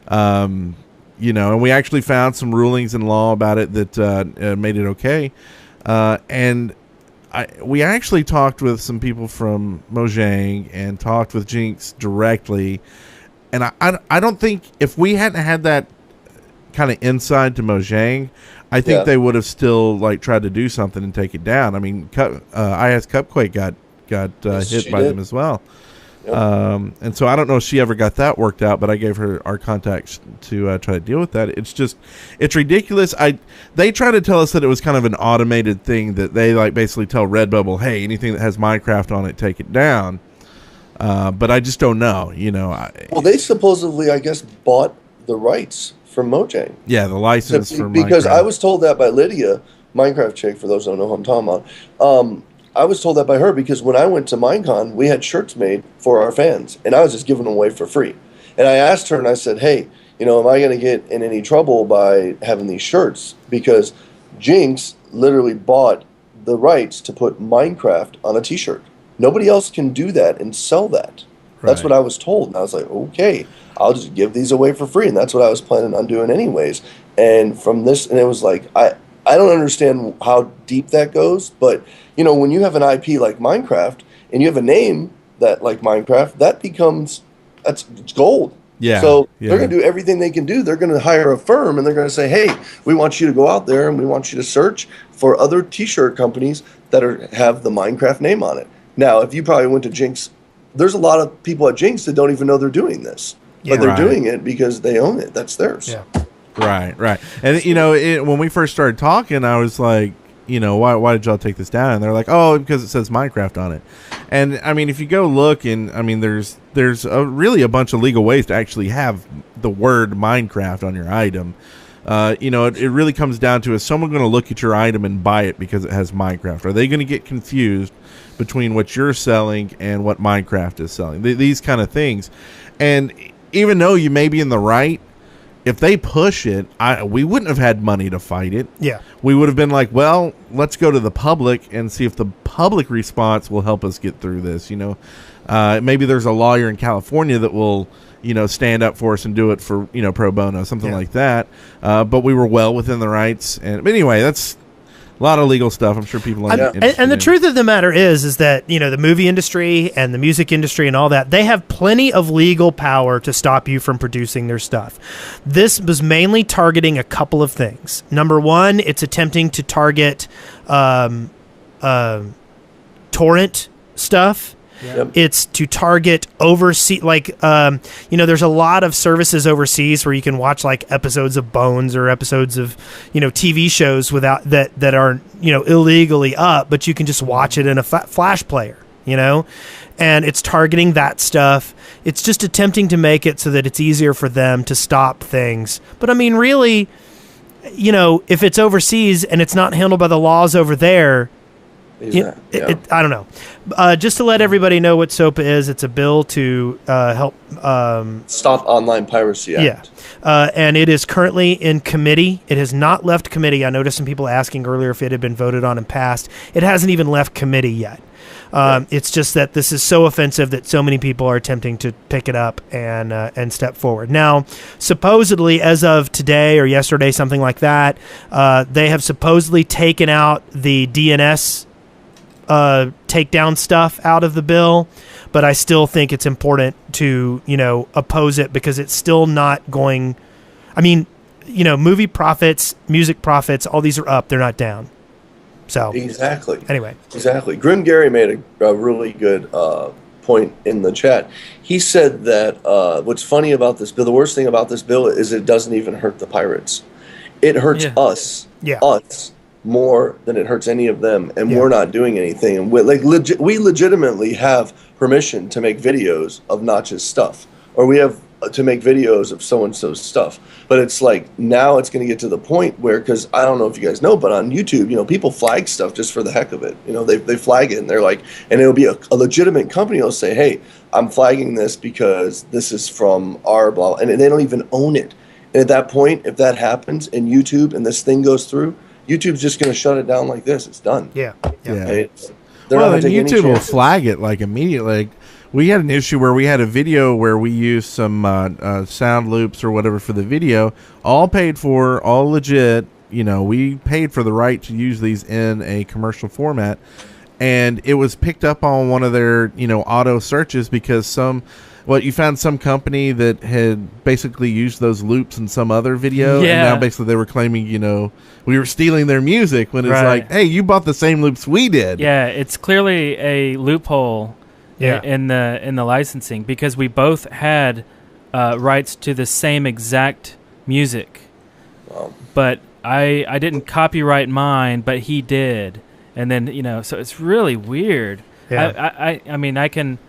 And we actually found some rulings in law about it that made it okay. And we actually talked with some people from Mojang and talked with Jinx directly, and I don't think if we hadn't had that kind of inside to Mojang, I think they would have still tried to do something and take it down. I mean, IS Cupquake got hit by them as well. Yep. And so I don't know if she ever got that worked out, but I gave her our contacts to try to deal with that. It's ridiculous. They try to tell us that it was kind of an automated thing that they basically tell Redbubble, hey, anything that has Minecraft on it, take it down. But I just don't know, Well, they supposedly, I guess, bought the rights from Mojang. Yeah, the license from because Minecraft. I was told that by Lydia, Minecraft chick, for those who don't know who I'm talking about. I was told that by her because when I went to Minecon, we had shirts made for our fans, and I was just giving them away for free. And I asked her, and I said, hey, am I going to get in any trouble by having these shirts? Because Jinx literally bought the rights to put Minecraft on a T-shirt. Nobody else can do that and sell that. That's what I was told. And I was like, okay, I'll just give these away for free. And that's what I was planning on doing anyways. And from this, and it was like, I don't understand how deep that goes, but when you have an IP like Minecraft and you have a name that like Minecraft, it's gold. Yeah. So they're going to do everything they can do. They're going to hire a firm and they're going to say, hey, we want you to go out there and we want you to search for other T-shirt companies that have the Minecraft name on it. Now, if you probably went to Jinx, there's a lot of people at Jinx that don't even know they're doing this, but they're doing it because they own it. That's theirs. Yeah. Right. And when we first started talking, I was like, why did y'all take this down? And they're like, oh, because it says Minecraft on it. And I mean, if you go look, and I mean, there's really a bunch of legal ways to actually have the word Minecraft on your item. It really comes down to, is someone going to look at your item and buy it because it has Minecraft? Are they going to get confused between what you're selling and what Minecraft is selling? These kind of things. And even though you may be in the right, if they push it, we wouldn't have had money to fight it. Yeah. We would have been like, well, let's go to the public and see if the public response will help us get through this. Maybe there's a lawyer in California that will, stand up for us and do it for, pro bono, something like that. But we were well within the rights. But anyway, that's a lot of legal stuff. I'm sure people are interested and the in. truth of the matter is that, the movie industry and the music industry and all that, they have plenty of legal power to stop you from producing their stuff. This was mainly targeting a couple of things. Number one, it's attempting to target torrent stuff. Yep. It's to target overseas, there's a lot of services overseas where you can watch like episodes of Bones or episodes of, TV shows without that are, illegally up, but you can just watch it in a flash player, and it's targeting that stuff. It's just attempting to make it so that it's easier for them to stop things. But I mean, really, if it's overseas and it's not handled by the laws over there, I don't know. Just to let everybody know what SOPA is, it's a bill to help Stop Online Piracy Act. And it is currently in committee. It has not left committee. I noticed some people asking earlier if it had been voted on and passed. It hasn't even left committee yet. It's just that this is so offensive that so many people are attempting to pick it up and step forward. Now, supposedly, as of today or yesterday, something like that, they have supposedly taken out the DNS takedown stuff out of the bill, but I still think it's important to, oppose it because it's still not going. I mean, movie profits, music profits, all these are up, they're not down. So Exactly. Anyway. Exactly. Grim Gary made a really good point in the chat. He said that what's funny about this bill, the worst thing about this bill is it doesn't even hurt the pirates. It hurts us. Yeah. Us. More than it hurts any of them, and we're not doing anything. And we legitimately have permission to make videos of Notch's stuff, or we have to make videos of so-and-so's stuff. But it's like, now it's going to get to the point where, because I don't know if you guys know, but on YouTube, people flag stuff just for the heck of it. They flag it, and they're like, and it'll be a legitimate company will say, hey, I'm flagging this because this is from our blah, and they don't even own it. And at that point, if that happens in YouTube and this thing goes through, YouTube's just going to shut it down like this. It's done. Yeah. Right? Well, then YouTube will flag it like immediately. Like, we had an issue where we had a video where we used some sound loops or whatever for the video, all paid for, all legit. We paid for the right to use these in a commercial format, and it was picked up on one of their auto searches because you found some company that had basically used those loops in some other video, and now basically they were claiming, we were stealing their music, when it's like, hey, you bought the same loops we did. Yeah, it's clearly a loophole in the licensing, because we both had rights to the same exact music. Wow. But I didn't copyright mine, but he did. And then, so it's really weird. Yeah. I mean, I can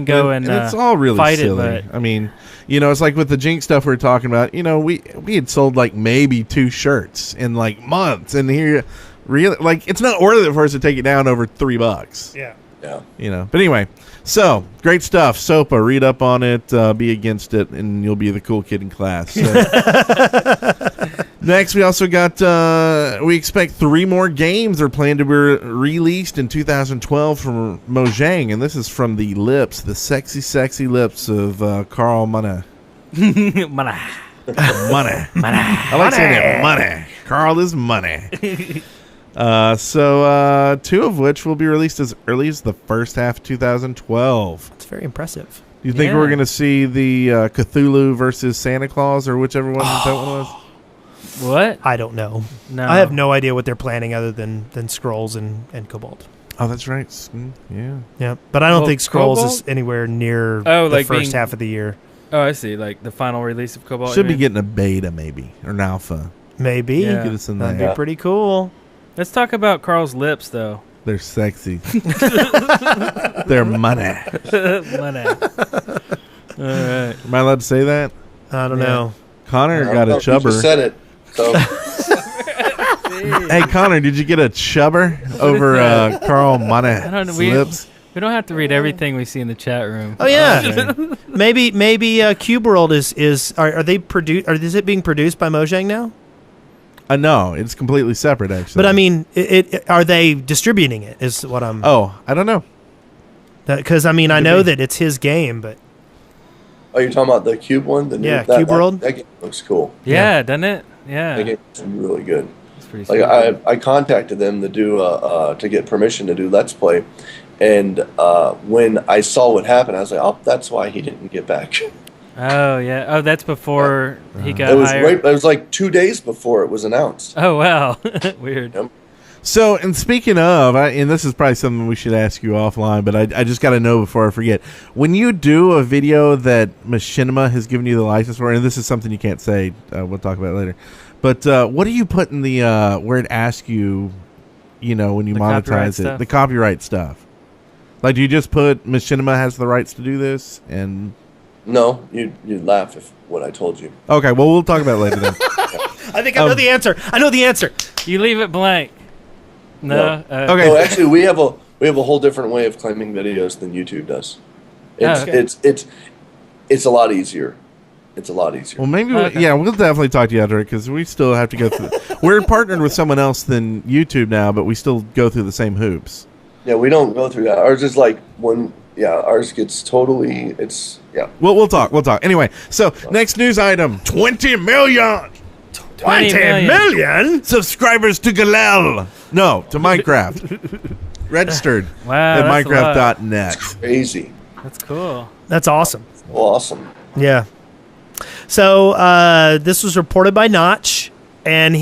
go and it's all really fight silly. it, but I mean, it's like with the Jinx stuff we were talking about. We had sold like maybe 2 shirts in like months, and here, really, like, it's not worth it for us to take it down over $3. Yeah. Yeah. But anyway, so great stuff. SOPA, read up on it, be against it, and you'll be the cool kid in class. So. Next, we also got, we expect 3 more games are planned to be released in 2012 from Mojang, and this is from the lips, the sexy, sexy lips of Carl Money. Money. I like saying it, money. Carl is money. So 2 of which will be released as early as the first half of 2012. It's very impressive. Do you think we're going to see the Cthulhu versus Santa Claus, or whichever one that one was? What? I don't know. No. I have no idea what they're planning other than Scrolls and Cobalt. Oh, that's right. Yeah. Yeah, but I don't think Scrolls Cobalt? is anywhere near Oh, the like first being- half of the year. Oh, I see. Like the final release of Cobalt. Should you be mean? getting a beta, maybe, or an alpha. Maybe. Yeah. Get us in That'd there. be pretty cool. Let's talk about Carl's lips, though. They're sexy. They're money. Money. All right. Am I allowed to say that? I don't know. Connor I got don't a know if you chubber. just said it. So Hey, Connor, did you get a chubber over Carl Money's I don't know. lips? We don't have to read everything we see in the chat room. Oh yeah, maybe Cube World is are they is it being produced by Mojang now? No, it's completely separate, actually. But I mean, are they distributing it? Is what I'm. Oh, I don't know. Because I mean, I know that it's his game, but oh, you're talking about the Cube one? The new, Yeah, Cube World? That game looks cool. Yeah, doesn't it? That Yeah. game is really good. It's pretty sweet. Like I contacted them to do to get permission to do Let's Play, and when I saw what happened, I was like, oh, that's why he didn't get back. Oh, yeah. Oh, that's before he got It was hired. it was like 2 days before it was announced. Oh, wow. Weird. Yep. So, and speaking of, and this is probably something we should ask you offline, but I just got to know before I forget. When you do a video that Machinima has given you the license for, and this is something you can't say, we'll talk about it later, but what do you put in the, where it asks you, when you The copyright monetize it, stuff? the copyright stuff? Like, do you just put Machinima has the rights to do this? And No, you'd laugh if what I told you. okay, well, we'll talk about it later then. I think I know the answer. I know the answer. You leave it blank. No? No. Okay. No, actually, we have a whole different way of claiming videos than YouTube does. It's okay. it's a lot easier. It's a lot easier. Well, maybe, Okay. we'll definitely talk to you after it because we still have to go through. We're partnered with someone else than YouTube now, but we still go through the same hoops. Yeah, we don't go through that. Ours is like when ours gets totally. It's We'll talk. Anyway, so next news item: 20 million 20 million? subscribers to Galel. No, to Minecraft. Registered Wow, at that's a lot. Minecraft.net. crazy. That's cool. That's awesome. Awesome. Yeah. So this was reported by Notch, and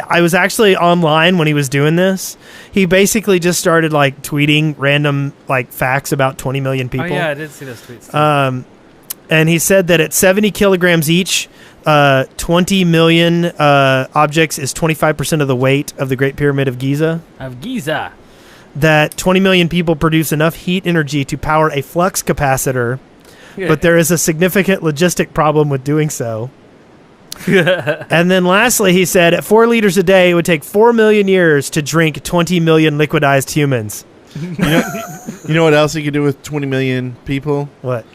I was actually online when he was doing this. He basically just started like tweeting random like facts about 20 million people. Oh, yeah, I did see those tweets. Too. And he said that at 70 kilograms each, 20 million objects is 25% of the weight of the Great Pyramid of Giza. Of Giza. That 20 million people produce enough heat energy to power a flux capacitor, but there is a significant logistic problem with doing so. And then lastly, he said at 4 liters a day, it would take 4 million years to drink 20 million liquidized humans. You know what else you could do with 20 million people? What?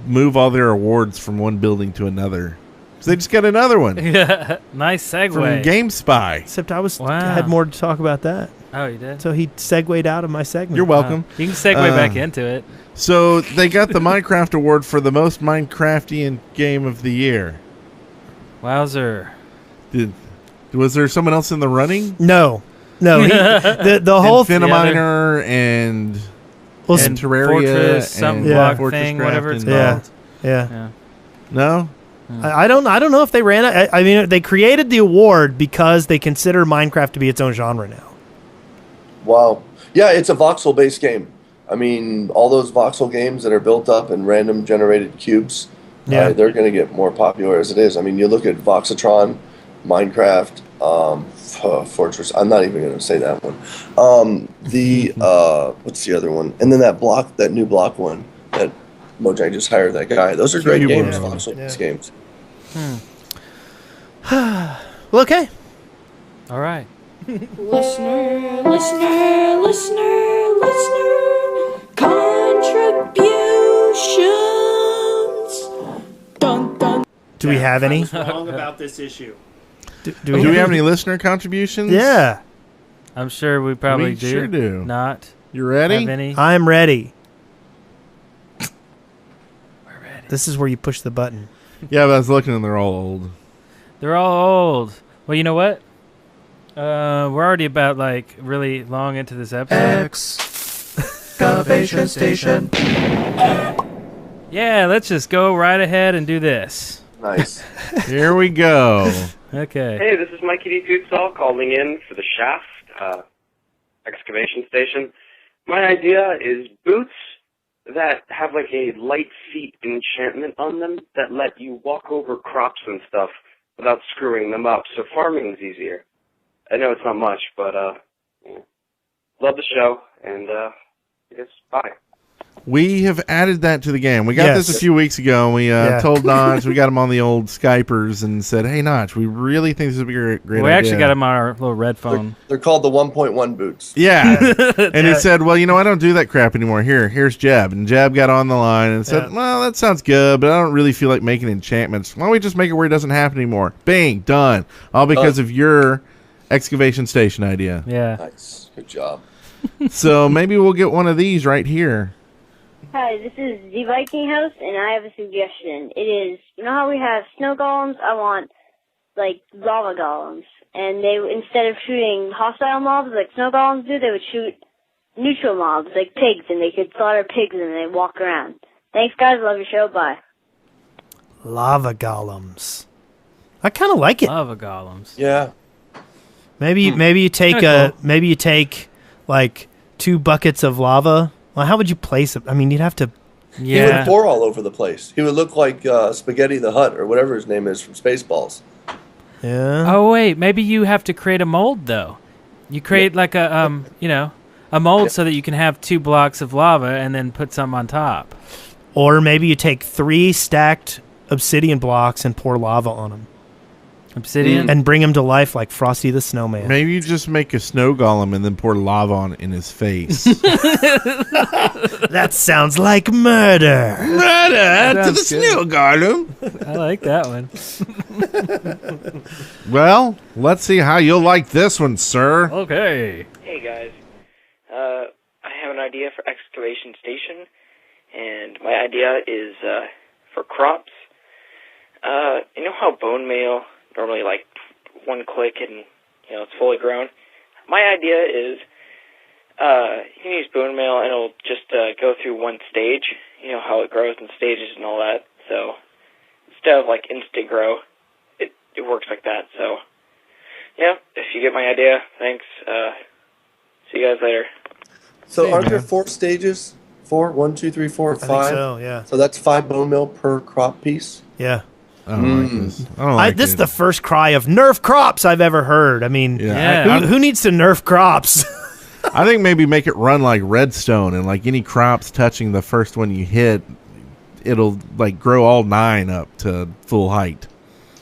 Move all their awards from one building to another. So they just got another one Nice segue. from GameSpy. Except I Wow. had more to talk about that. Oh, you did? So he segued out of my segment. You're welcome. You can segue back into it. So they got the Minecraft award for the most Minecraftian game of the year. Wowzer. Was there someone else in the running? No. The whole Infiniminer and well, and Terraria Fortress, some and block Fortress thing, Craft whatever it's and- yeah. Yeah. Yeah. No? I don't know if they ran it. I mean, they created the award because they consider Minecraft to be its own genre now. Wow. Yeah, it's a voxel-based game. I mean, all those voxel games that are built up in random generated cubes, Yeah. they're going to get more popular as it is. I mean, you look at Voxatron, Minecraft, Fortress. I'm not even going to say that one. What's the other one? And then that new block one that Mojang just hired that guy. Those are great Cube games, World. voxel-based games. Well, okay. All right. Listener, listener, listener, listener, contributions. Dun, dun. Do we have any? Wrong about this issue. Do Do we have any listener contributions? Yeah. I'm sure we probably We do. sure do. Not You ready? have any. I'm ready. We're ready. This is where you push the button. Yeah, but I was looking and they're all old. They're all old. Well, you know what? We're already about like really long into this episode. Excavation station. Yeah, let's just go right ahead and do this. Nice. Here we go. Okay. Hey, this is Mikey D. Tootsall calling in for the Shaft excavation station. My idea is boots that have like a light feet enchantment on them that let you walk over crops and stuff without screwing them up, so farming's easier. I know it's not much, but yeah. Love the show, and I guess bye. We have added that to the game. We got Yes. this a few weeks ago, and we told Notch, we got him on the old Skypers and said, hey, Notch, we really think this would be a great We idea. actually got him on our little red phone. They're called the 1.1 boots. Yeah. And he said, well, I don't do that crap anymore. Here's Jeb. And Jeb got on the line and said, well, that sounds good, but I don't really feel like making enchantments. Why don't we just make it where it doesn't happen anymore? Bing, done. All because of your excavation station idea. Yeah. Nice. Good job. So maybe we'll get one of these right here. Hi, this is the Viking House, and I have a suggestion. It is, how we have snow golems, I want, lava golems. And they, instead of shooting hostile mobs like snow golems do, they would shoot neutral mobs, like pigs, and they could slaughter pigs and they walk around. Thanks, guys. Love your show. Bye. Lava golems. I kind of like it. Lava golems. Yeah. Maybe you take maybe you take 2 buckets of lava. Well, how would you place it? I mean, you'd have to. He would pour all over the place. He would look like Spaghetti the Hutt or whatever his name is from Spaceballs. Yeah. Oh wait, maybe you have to create a mold though. You create a mold so that you can have 2 blocks of lava and then put some on top. Or maybe you take 3 stacked obsidian blocks and pour lava on them. Obsidian? And bring him to life like Frosty the Snowman. Maybe you just make a snow golem and then pour lava on it in his face. That sounds like murder. Murder to the snow golem. I like that one. Well, let's see how you'll like this one, sir. Okay. Hey guys, I have an idea for excavation station, and my idea is for crops. You know how bone meal normally one click and it's fully grown? My idea is you can use bone meal and it'll just go through one stage. You know how it grows in stages and all that. So instead of instant grow, it works like that. So yeah, if you get my idea, thanks. See you guys later. So aren't there 4 stages? 4? 1, 2, 3, 4, 5? I think so, yeah. So that's 5 bone meal per crop piece? Yeah. I don't like this. I don't like this is it. the first cry of nerf crops I've ever heard. I mean, who needs to nerf crops? I think maybe make it run like redstone, and any crops touching the first one you hit, it'll grow all 9 up to full height.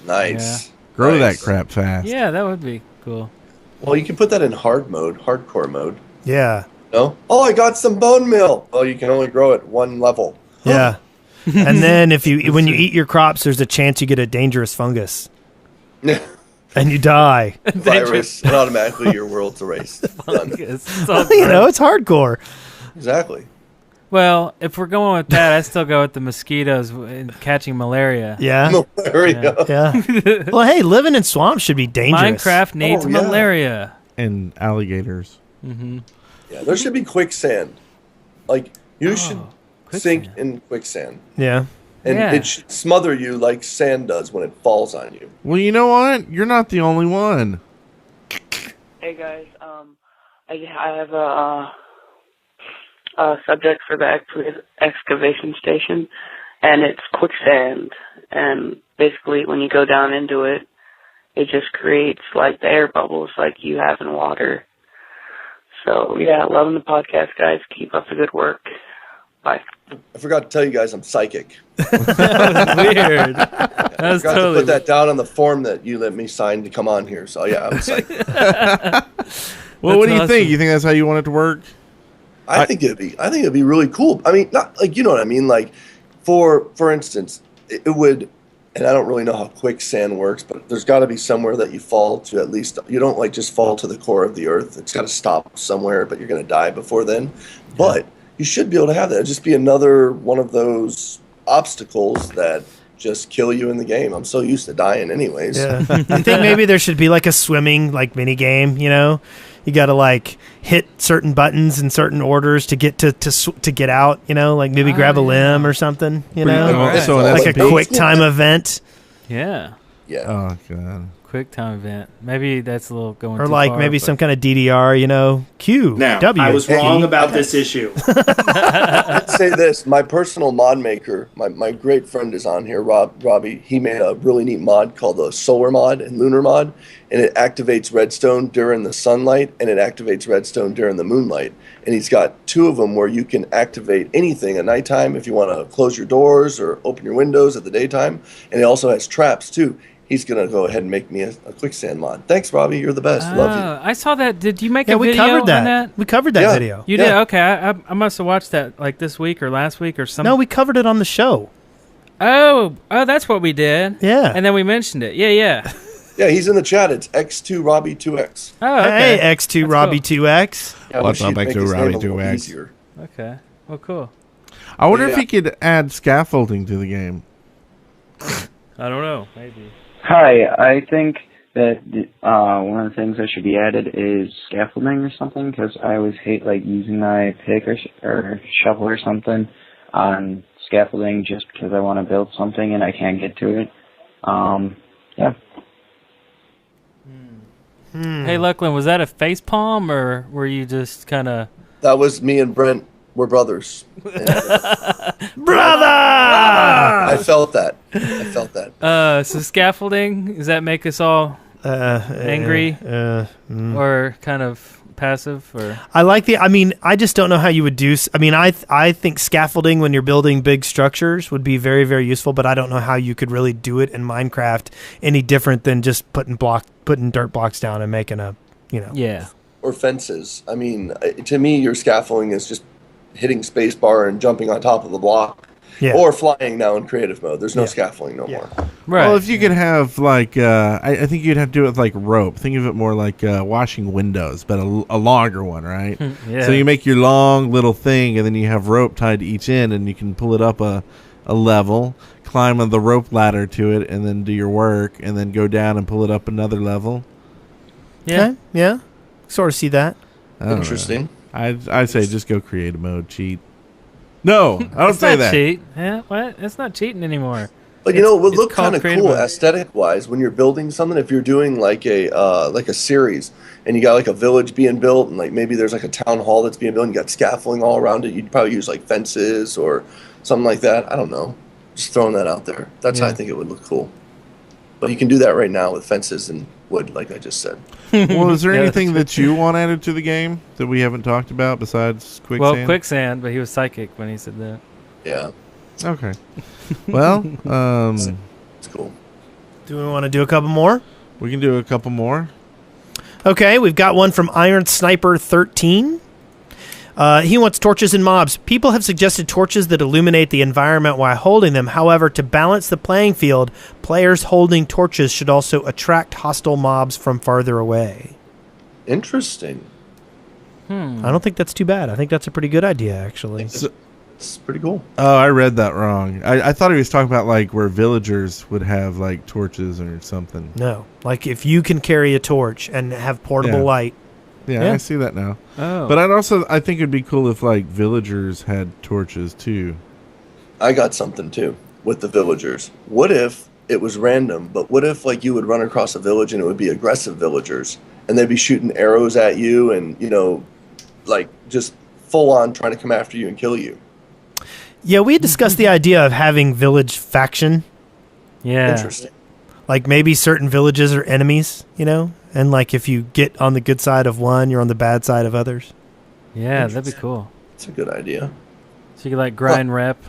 Nice. Yeah. Grow that crap fast. Yeah, that would be cool. Well, you can put that in hardcore mode. Yeah. No? Oh, I got some bone meal. Well, you can only grow at 1 level. Yeah. And then when you eat your crops, there's a chance you get a dangerous fungus. And you die. Virus, and automatically your world's erased. Done. It's hardcore. Exactly. Well, if we're going with that, I still go with the mosquitoes and catching malaria. Yeah. Malaria. Yeah. Well, hey, living in swamps should be dangerous. Minecraft needs malaria. And alligators. Mm-hmm. Yeah, there should be quicksand. You should sink in quicksand. Yeah. And it should smother you like sand does when it falls on you. Well, you know what? You're not the only one. Hey guys, I have a subject for the excavation station, and it's quicksand. And basically, when you go down into it, it just creates the air bubbles like you have in water. So yeah, loving the podcast, guys. Keep up the good work. Bye. I forgot to tell you guys I'm psychic. That was weird. That was I forgot totally to put that down on the form that you let me sign to come on here. So yeah, I'm psychic. Well, what do you think? You think that's how you want it to work? I think it'd be really cool. I mean, not you know what I mean. For instance, it would, and I don't really know how quicksand works, but there's got to be somewhere that you fall to at least. You don't just fall to the core of the earth. It's got to stop somewhere, but you're going to die before then. But you should be able to have that. It'd just be another one of those obstacles that just kill you in the game. I'm so used to dying anyways. Yeah. I think maybe there should be a swimming mini game, You got to hit certain buttons in certain orders to get to get out, maybe grab a limb or something, So like a quick time event. Yeah. Yeah. Oh god. QuickTime event. Maybe that's a little going Or too like far, maybe but- some kind of DDR, Q, Now, W. I was key. wrong about this issue. I'd say this: my personal mod maker, my great friend is on here, Robbie. He made a really neat mod called the Solar Mod and Lunar Mod, and it activates redstone during the sunlight, and it activates redstone during the moonlight. And he's got 2 of them where you can activate anything at nighttime if you want to close your doors or open your windows at the daytime. And it also has traps too. He's gonna go ahead and make me a quicksand mod. Thanks, Robbie. You're the best. Love you. I saw that. Did you make a we video covered that. on that? We covered that Yeah. video. You did? Okay. I must have watched that like this week or last week or something. No, we covered it on the show. Oh, that's what we did. Yeah. And then we mentioned it. Yeah. Yeah, he's in the chat. It's X2 Robbie 2X. Oh, okay. Hey, X2 That's Robbie cool. 2X. Yeah, we What's should up, make X2 his name Robbie a little 2X? easier. Okay. Well, cool. I wonder if Yeah. he could add scaffolding to the game. I don't know. Maybe. Hi, I think that one of the things that should be added is scaffolding or something, because I always hate like using my pick or shovel or something on scaffolding just because I want to build something and I can't get to it. Yeah. Hey, Luclin, was that a face palm or were you just kind of... That was me and Brent. We're brothers. Brother! I felt that. So scaffolding, does that make us all angry or kind of passive? Or I just don't know how you would do. I think scaffolding when you're building big structures would be very, very useful, but I don't know how you could really do it in Minecraft any different than just putting dirt blocks down and making a, Yeah. Or fences. I mean, to me, your scaffolding is just hitting spacebar and jumping on top of the block. Yeah. Or flying now in creative mode. There's no scaffolding no more. Right. Well, if you could have like, I think you'd have to do it with like rope. Think of it more like washing windows, but a longer one, right? Yeah. So you make your long little thing, and then you have rope tied to each end, and you can pull it up a level, climb on the rope ladder to it, and then do your work, and then go down and pull it up another level. Yeah. Okay, yeah, sort of see that. I don't know. Interesting. I say just go creative mode, cheat. No, I don't It's say not that. cheat. Yeah, what? It's not cheating anymore. But it would it's look called kind of creative cool mode. aesthetic wise when you're building something. If you're doing like a series and you got like a village being built and like maybe there's like a town hall that's being built and you got scaffolding all around it, you'd probably use like fences or something like that. I don't know. Just throwing that out there. That's how I think it would look cool. But you can do that right now with fences and wood, like I just said. Well, is there Yeah, anything that you want added to the game that we haven't talked about besides quicksand? Well, quicksand, but he was psychic when he said that. Yeah. Okay. Well, it's cool. Do we want to do a couple more? We can do a couple more. Okay, we've got one from Iron Sniper 13. He wants torches and mobs. People have suggested torches that illuminate the environment while holding them. However, to balance the playing field, players holding torches should also attract hostile mobs from farther away. Interesting. I don't think that's too bad. I think that's a pretty good idea, actually. It's pretty cool. Oh, I read that wrong. I thought he was talking about like where villagers would have like torches or something. No, like if you can carry a torch and have portable light. Yeah, Yeah. I see that now. Oh. But I think it'd be cool if like villagers had torches too. I got something too with the villagers. What if it was random, but what if like you would run across a village and it would be aggressive villagers and they'd be shooting arrows at you and, like just full on trying to come after you and kill you? Yeah, we had discussed the idea of having village faction. Yeah. Interesting. Like maybe certain villages are enemies, and like if you get on the good side of one, you're on the bad side of others. Yeah, that'd be cool. It's a good idea. So you could like grind rep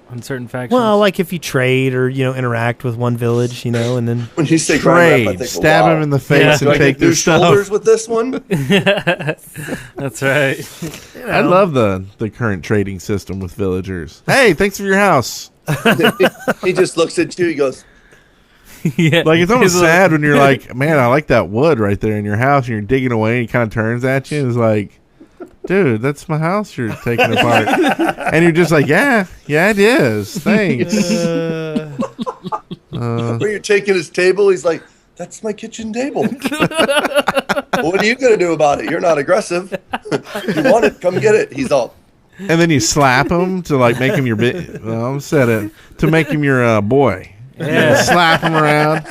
on certain factions. Well, like if you trade or interact with one village, and then When you say Trade, grind rep, I think, stab him in the face Do and I take get new their stuff. shoulders with this one? That's right. I love the current trading system with villagers. Hey, thanks for your house. He just looks at you. He goes, Yeah. Like it's almost He's sad when you're like, man, I like that wood right there in your house, and you're digging away, and he kind of turns at you and is like, dude, that's my house you're taking apart. And you're just like, yeah, it is. Thanks. when you're taking his table, he's like, that's my kitchen table. What are you going to do about it? You're not aggressive. You want it? Come get it. He's all. And then you slap him to like make him your to make him your boy. Yeah. Slap him around.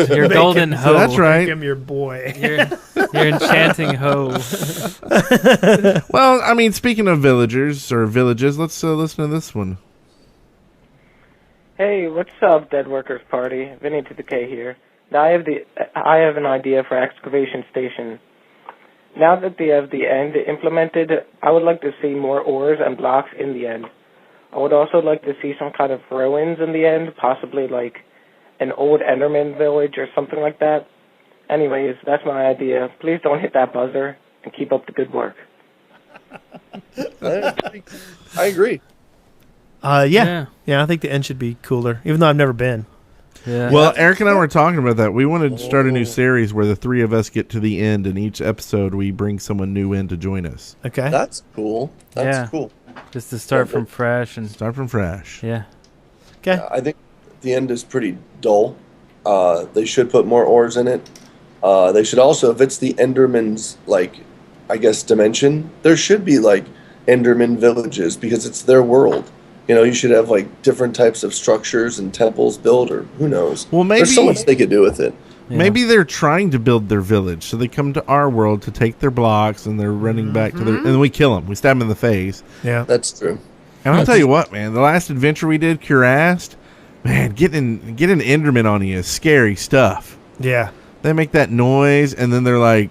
Your golden hoe. So that's right. Make him your boy. Your enchanting hoe. Well, I mean, speaking of villagers or villages, let's listen to this one. Hey, what's up, Dead Workers Party? Vinny to the K here. Now I have an idea for excavation station. Now that they have the end implemented, I would like to see more ores and blocks in the end. I would also like to see some kind of ruins in the end, possibly like an old Enderman village or something like that. Anyways, that's my idea. Please don't hit that buzzer and keep up the good work. I agree. Yeah, I think the end should be cooler, even though I've never been. Yeah. Well, Eric and I were talking about that. We want to start a new series where the three of us get to the end, and each episode we bring someone new in to join us. Okay. That's cool. That's cool. Just to start from fresh and start from fresh. Yeah. Okay. I think the end is pretty dull. They should put more ores in it. They should also, if it's the Enderman's, like, I guess, dimension, there should be, like, Enderman villages because it's their world. You know, you should have, like, different types of structures and temples built, or who knows. Well, maybe there's so much they could do with it. Yeah. Maybe they're trying to build their village, so they come to our world to take their blocks, and they're running back to their... And then we kill them. We stab them in the face. Yeah. That's true. And I'll tell you what, man. The last adventure we did, Curast, man, getting an Enderman on you is scary stuff. Yeah. They make that noise, and then they're, like,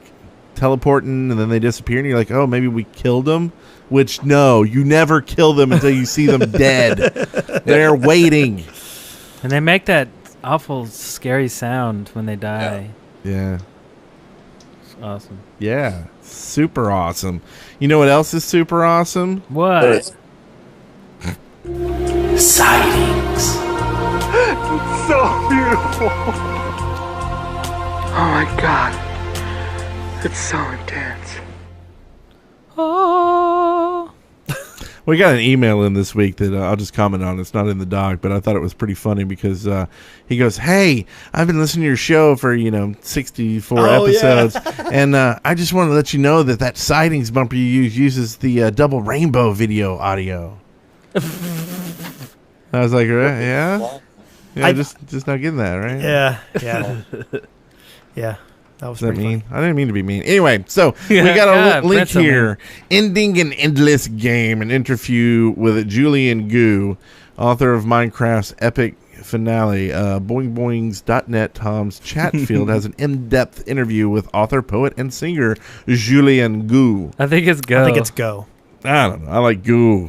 teleporting, and then they disappear, and you're like, oh, maybe we killed them? Which, no, you never kill them until you see them dead. They're waiting. And they make that awful scary sound when they die. Yeah. It's awesome. Yeah. Super awesome. You know what else is super awesome? What? Sightings. So beautiful. Oh my god. It's so intense. Oh. We got an email in this week that I'll just comment on. It's not in the doc, but I thought it was pretty funny because he goes, hey, I've been listening to your show for, 64 episodes, and I just want to let you know that sightings bumper you use uses the double rainbow video audio. I was like, right, yeah? Yeah, just not getting that, right? Yeah. Yeah. That was pretty mean? funny. I didn't mean to be mean. Anyway, so we got a link here. Ending an Endless Game, an interview with Julian Gu, author of Minecraft's epic finale. Boingboings.net Tom's chat field has an in-depth interview with author, poet, and singer Julian Gu. I think it's Go. I think it's Go. I don't know. I like Gu.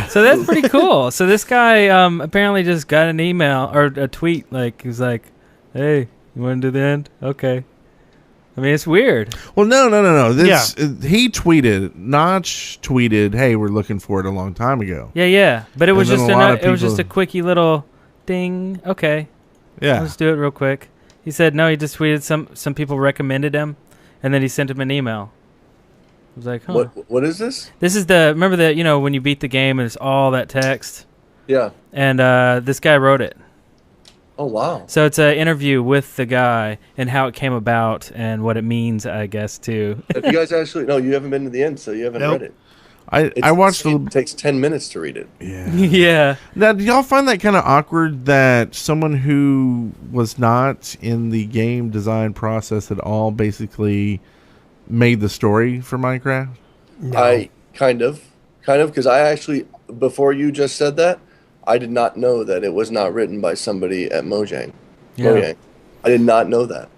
So that's pretty cool. So this guy apparently just got an email or a tweet. Like, he was like, hey, you want to do the end? Okay. I mean, it's weird. Well, no. He tweeted, Notch tweeted, hey, we're looking for it a long time ago. Yeah. But it was just it was just a quickie little ding. Okay. Yeah. Let's do it real quick. He said, no, he just tweeted some people recommended him, and then he sent him an email. I was like, huh. What is this? This is remember when you beat the game and it's all that text? Yeah. And this guy wrote it. Oh, wow. So it's an interview with the guy and how it came about and what it means, I guess, too. If you guys actually... No, you haven't been to the end, so you haven't read it. I watched it takes 10 minutes to read it. Yeah. Yeah. Now, do y'all find that kind of awkward that someone who was not in the game design process at all basically made the story for Minecraft? No. I kind of, because I actually, before you just said that, I did not know that it was not written by somebody at Mojang. Yeah. Mojang. I did not know that.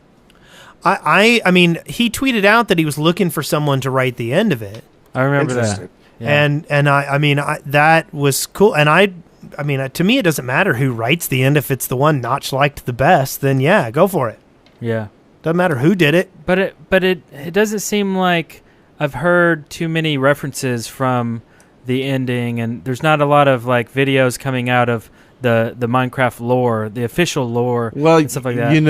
I mean, he tweeted out that he was looking for someone to write the end of it. I remember that. Yeah. And I mean, that was cool. And I mean, to me, it doesn't matter who writes the end. If it's the one Notch liked the best, then yeah, go for it. Yeah. Doesn't matter who did it. But it doesn't seem like I've heard too many references from the ending, and there's not a lot of like videos coming out of the Minecraft lore, the official lore, and stuff like that. In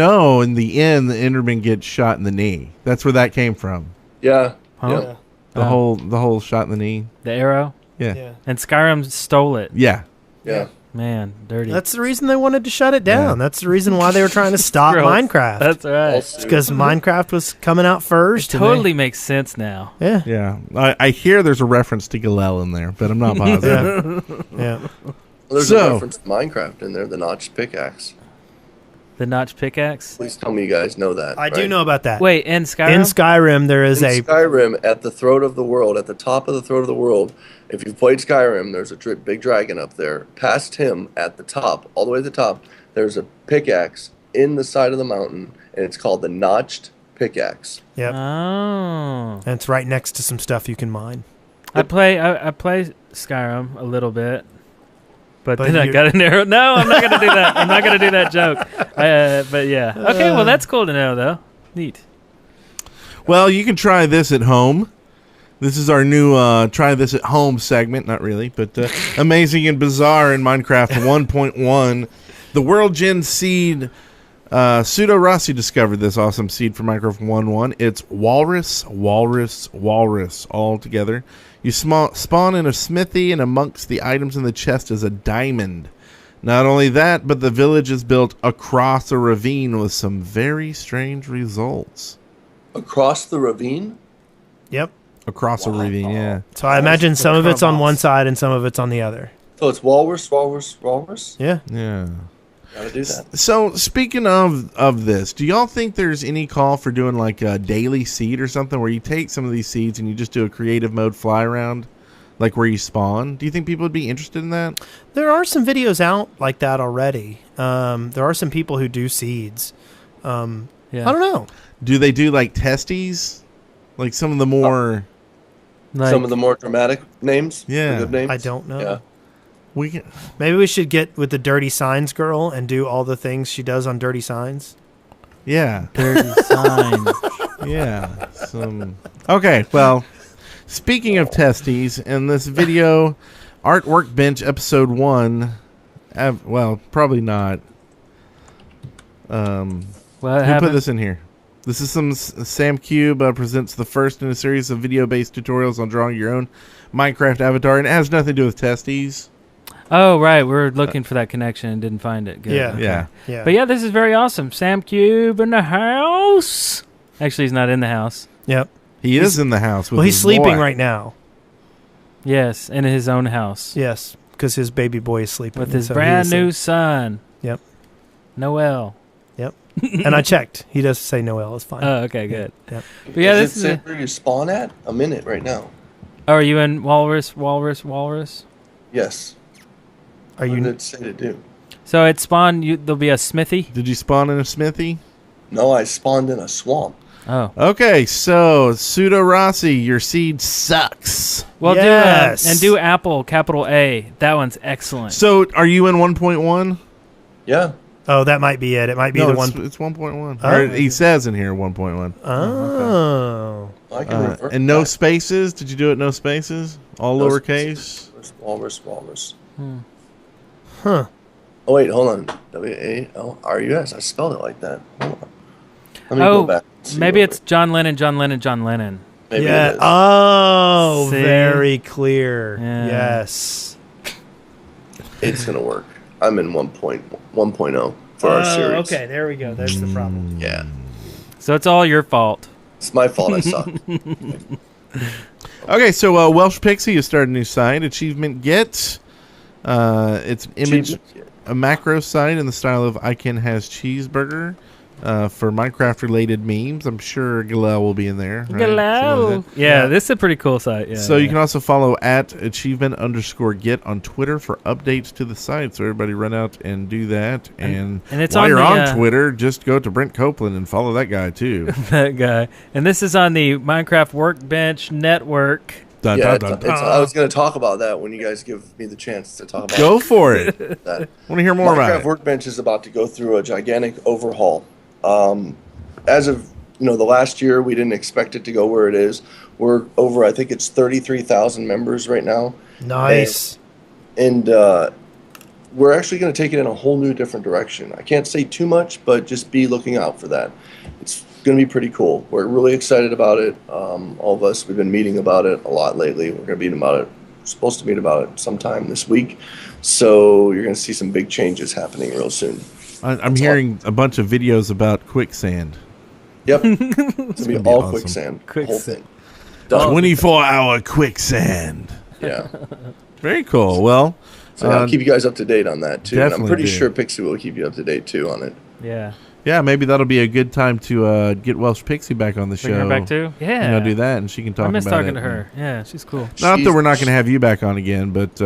the end, the Enderman gets shot in the knee. That's where that came from. Yeah. Huh? Yeah. The whole shot in the knee. The arrow? Yeah. And Skyrim stole it. Yeah. Yeah. Man, dirty. That's the reason they wanted to shut it down. Yeah. That's the reason why they were trying to stop Minecraft. That's right. It's because Minecraft was coming out first. It totally makes sense now. Yeah. Yeah. I hear there's a reference to Galel in there, but I'm not positive. Yeah. There's a reference to Minecraft in there, the notched pickaxe. The notched pickaxe? Please tell me you guys know that. I do know about that. Wait, in Skyrim? In Skyrim, there is in Skyrim, at the throat of the world, at the top of the throat of the world, if you've played Skyrim, there's a big dragon up there. Past him, at the top, all the way to the top, there's a pickaxe in the side of the mountain, and it's called the notched pickaxe. Yep. Oh. And it's right next to some stuff you can mine. I play Skyrim a little bit. But then I you- got an arrow. No, I'm not going to do that. I'm not going to do that joke. But yeah. Okay, well, that's cool to know, though. Neat. Well, you can try this at home. This is our new try this at home segment. Not really, but amazing and bizarre in Minecraft 1.1. The World Gen seed, Pseudo Rossi discovered this awesome seed for Minecraft 1.1. It's walrus, walrus, walrus all together. You spawn in a smithy, and amongst the items in the chest is a diamond. Not only that, but the village is built across a ravine with some very strange results. Across the ravine? Yep. Across a ravine, yeah. So I imagine some of it's on one side and some of it's on the other. So it's walrus, walrus, walrus? Yeah. Yeah. Gotta do that. So speaking of this, do y'all think there's any call for doing like a daily seed or something where you take some of these seeds and you just do a creative mode fly around, like where you spawn? Do you think people would be interested in that? There are some videos out like that already. There are some people who do seeds. Yeah. I don't know. Do they do like testes? Like some of the more... Some of the more dramatic names? Yeah. The good names? I don't know. Yeah. We can... Maybe we should get with the Dirty Signs girl and do all the things she does on Dirty Signs. Yeah. Dirty Signs. Yeah. Okay, well, speaking of testes, in this video, Art Workbench episode 1, well, probably not. Who put this in here? This is some Sam Cube presents the first in a series of video-based tutorials on drawing your own Minecraft avatar, and it has nothing to do with testes. Oh, right. We're looking for that connection and didn't find it. Good. Yeah. Okay. Yeah. But yeah, this is very awesome. Sam Cube in the house. Actually, he's not in the house. Yep. He is in the house. With Well, he's his sleeping boy. right now. Yes, in his own house. Yes, because his baby boy is sleeping. With his so he brand is new son. Yep. Noel. Yep. And I checked. He does say Noel. It's fine. Oh, okay, good. Yep. But yeah, Does this it is say where you spawn at? I'm in it right now. Oh, are you in Walrus? Yes. Are What you? did it say to do? So it spawned. There'll be a smithy. Did you spawn in a smithy? No, I spawned in a swamp. Oh. Okay, so Pseudo Rossi, your seed sucks. Well, Yes. do Apple, capital A. That one's excellent. So are you in 1.1? Yeah. Oh, that might be it. It might be No, the one. it's 1.1. Oh. Or he says in here 1.1. Oh. I can revert And no that. spaces? Did you do it no spaces? All No lowercase? Walrus. Huh. Oh, wait, hold on. W-A-L-R-U-S. I spelled it like that. Hold on. Let me go back. and see maybe what it's John Lennon. Maybe Yeah. it is. Oh, See? very clear. Yeah. Yes. It's going to work. I'm in 1.0 for our series. Okay, there we go. That's the problem. Yeah. So it's all your fault. It's my fault I suck. Okay, so Welsh Pixie has started a new site, Achievement Get. It's an image, a macro site in the style of I Can Has Cheeseburger for Minecraft-related memes. I'm sure Galel will be in there. Right? Hello. Yeah, this is a pretty cool site. Yeah. So you can also follow at achievement_get on Twitter for updates to the site. So everybody run out and do that. And it's while on you're the, on Twitter, just go to Brent Copeland and follow that guy too. that guy. And this is on the Minecraft Workbench Network. Dun, Yeah, dun, dun. I was going to talk about that when you guys give me the chance to talk about Go for it. that. Want to hear more about Minecraft it? Workbench is about to go through a gigantic overhaul. As of the last year, we didn't expect it to go where it is. We're over, I think it's 33,000 members right now. Nice. And we're actually going to take it in a whole new different direction. I can't say too much, but just be looking out for that. It's going to be pretty cool. We're really excited about it. All of us, we've been meeting about it a lot lately. We're going to we're supposed to meet about it sometime this week. So you're going to see some big changes happening real soon. I'm hearing a bunch of videos about Quicksand. Yep. It's going to be all awesome. Quicksand. The whole thing. Done. 24-hour Quicksand. Yeah. Very cool. Well, So I'll keep you guys up to date on that too. And I'm pretty do. sure Pixie will keep you up to date too on it. Yeah. Yeah, maybe that'll be a good time to get Welsh Pixie back on the show. Bring her back too? Yeah. Do that, and she can talk about it. I miss talking to her. Yeah, she's cool. Not that we're not going to have you back on again, but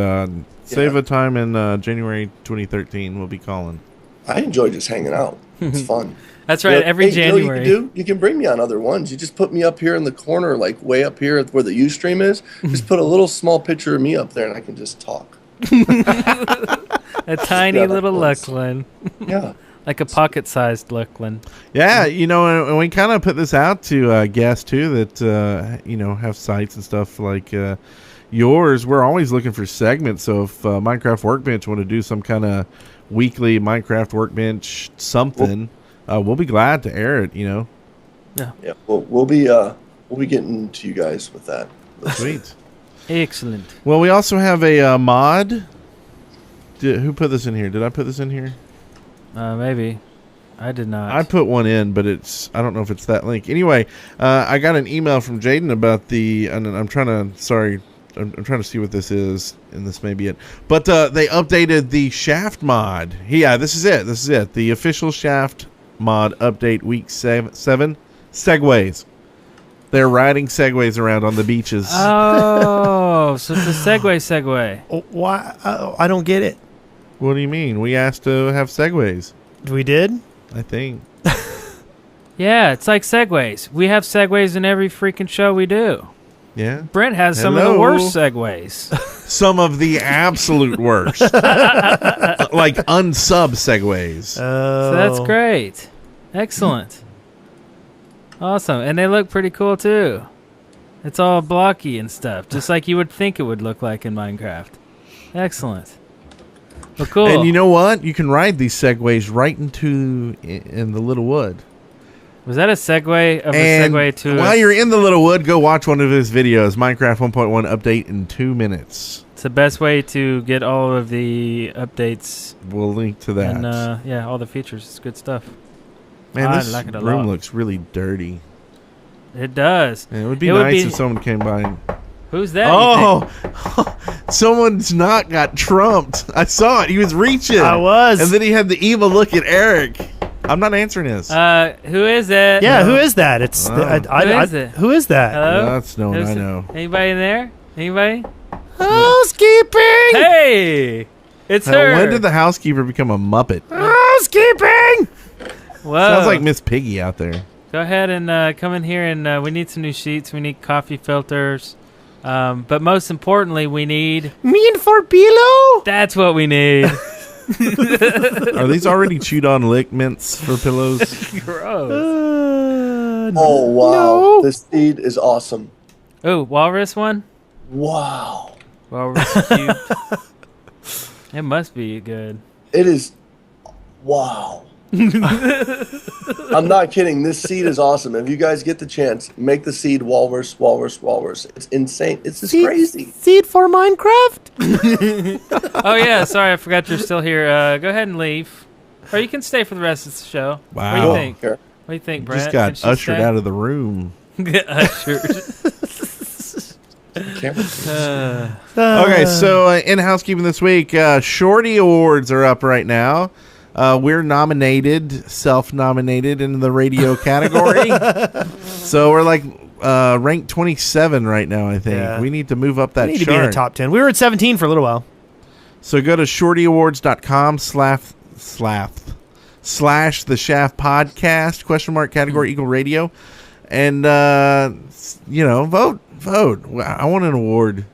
save a time in January 2013. We'll be calling. I enjoy just hanging out. It's fun. That's right. Every January. You can bring me on other ones. You just put me up here in the corner, like way up here where the Ustream is. Just put a little small picture of me up there, and I can just talk. A tiny little Luclin. Yeah. Like a pocket-sized Luclin. Yeah, and we kind of put this out to guests too that have sites and stuff like yours. We're always looking for segments. So if Minecraft Workbench want to do some kind of weekly Minecraft Workbench something, we'll be glad to air it. Yeah. Yeah. We'll be getting to you guys with that. Sweet. Excellent. Well, we also have a mod. Who put this in here? Did I put this in here? Maybe. I did not. I put one in, but I don't know if it's that link. Anyway, I got an email from Jaden about and I'm trying to see what this is, and this may be it. But they updated the Shaft mod. Yeah, this is it. The official Shaft mod update week 7. Segways. They're riding segways around on the beaches. Oh, so it's a segue. Why? I don't get it. What do you mean? We asked to have segways. We did? I think. Yeah, it's like segways. We have segways in every freaking show we do. Yeah. Brent has some of the worst segways. Some of the absolute worst. Like unsub segways. So that's great. Excellent. Awesome. And they look pretty cool too. It's all blocky and stuff, just like you would think it would look like in Minecraft. Excellent. Well, cool. And you know what? You can ride these segways right in the Little Wood. Was that a segue of a segue to... While you're in the Little Wood, go watch one of his videos, Minecraft 1.1 update in 2 minutes. It's the best way to get all of the updates. We'll link to that. And, all the features. It's good stuff. Man, this like it a room lot. looks really dirty. It does. Yeah, it would be nice if someone came by and... Who's that? Oh, someone's not got trumped. I saw it. He was reaching. I was. And then he had the evil look at Eric. I'm not answering this. Who is it? Yeah, who is that? It's Who is it? Who is that? Hello? That's no one I know. Anybody in there? Anybody? Housekeeping! Hey! It's her. When did the housekeeper become a Muppet? Housekeeping! Whoa. Sounds like Miss Piggy out there. Go ahead and come in here, and we need some new sheets. We need coffee filters. But most importantly, we need... Mean for pillow? That's what we need. Are these already chewed on lick mints for pillows? Gross. Oh, wow. No. This seed is awesome. Oh, walrus one? Wow. Walrus cube. It must be good. It is... Wow. I'm not kidding. This seed is awesome. If you guys get the chance, make the seed walrus. It's insane. It's just crazy. Seed for Minecraft? Oh, yeah. Sorry, I forgot you're still here. Go ahead and leave. Or you can stay for the rest of the show. Wow. What do you think? What do you think, Brent? Just got ushered out of the room. Ushered. Okay, so in housekeeping this week, Shorty Awards are up right now. We're self-nominated in the radio category. So we're like ranked 27 right now, I think. Yeah. We need to move up that we need chart. to be in the top 10. We were at 17 for a little while. So go to shortyawards.com / the Shaft podcast, ! category equal radio. And, vote. I want an award.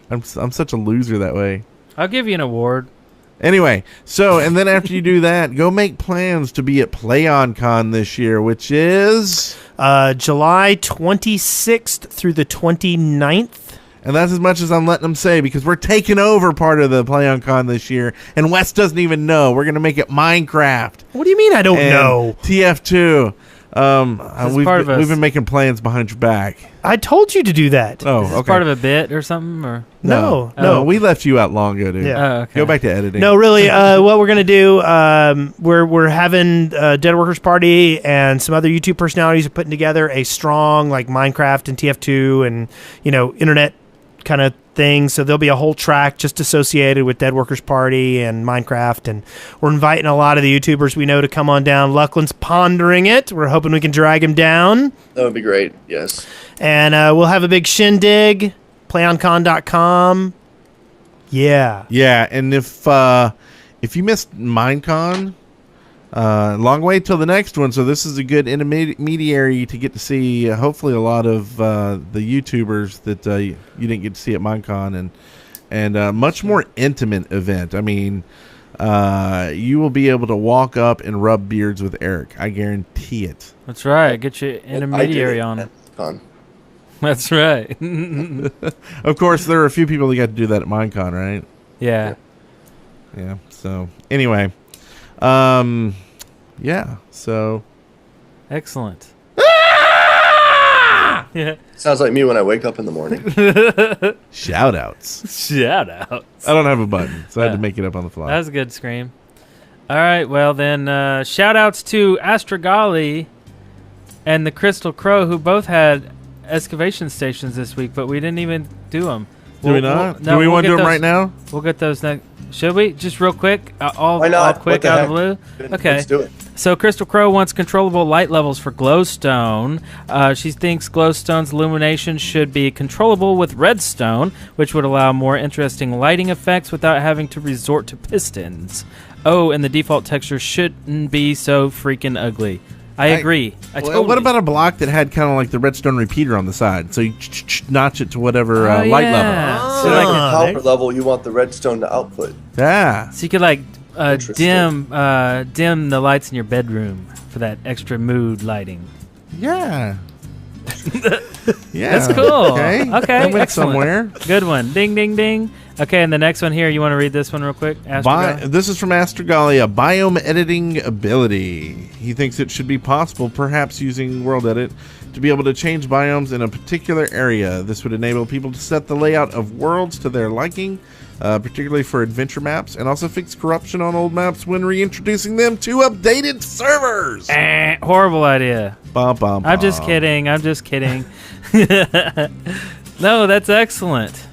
I'm such a loser that way. I'll give you an award. Anyway, and then after you do that, go make plans to be at PlayOnCon this year, which is... July 26th through the 29th. And that's as much as I'm letting them say, because we're taking over part of the PlayOnCon this year, and Wes doesn't even know. We're going to make it Minecraft. What do you mean I don't know? TF2. We've been making plans behind your back. I told you to do that. Oh, Is this okay. part of a bit or something? Or No. We left you out long ago, dude. Yeah. Oh, okay. Go back to editing. No, really. What we're gonna do? We're having Dead Workers Party and some other YouTube personalities are putting together a strong like Minecraft and TF2 and internet kind of things. So there'll be a whole track just associated with Dead Workers Party and Minecraft. And we're inviting a lot of the YouTubers we know to come on down. Lucklin's pondering it. We're hoping we can drag him down. That would be great. Yes. And we'll have a big shindig. PlayOnCon.com. Yeah. Yeah, and if you missed Minecon, long way till the next one. So this is a good intermediary to get to see. Hopefully, a lot of the YouTubers that you didn't get to see at Minecon, and much more intimate event. I mean, you will be able to walk up and rub beards with Eric. I guarantee it. That's right. Get your intermediary on. That's right. Of course, there are a few people that got to do that at Minecon, right? Yeah. Yeah. So anyway, yeah. So excellent. Yeah. Sounds like me when I wake up in the morning. Shout outs. Shout outs. I don't have a button, so I had to make it up on the fly. That was a good scream. All right. Well, then, shout outs to Astrogali and the Crystal Crow, who both had excavation stations this week, but we didn't even do them. Do we not? Do we want to do them right now? We'll get those next. Should we? Just real quick? All quick What the out heck? of the blue? Okay. Let's do it. So Crystal Crow wants controllable light levels for Glowstone. She thinks Glowstone's illumination should be controllable with Redstone, which would allow more interesting lighting effects without having to resort to pistons. Oh, and the default texture shouldn't be so freaking ugly. I agree. What about a block that had kind of like the redstone repeater on the side? So you notch it to whatever light level. So like a power level, you want the redstone to output. Yeah. So you could like dim the lights in your bedroom for that extra mood lighting. Yeah. Yeah. That's cool. Okay. That went Excellent. somewhere. Good one. Ding, ding, ding. Okay, and the next one here, you want to read this one real quick? This is from Astrogali, a biome editing ability. He thinks it should be possible, perhaps using World Edit, to be able to change biomes in a particular area. This would enable people to set the layout of worlds to their liking, particularly for adventure maps, and also fix corruption on old maps when reintroducing them to updated servers. Horrible idea. I'm just kidding. No, that's excellent.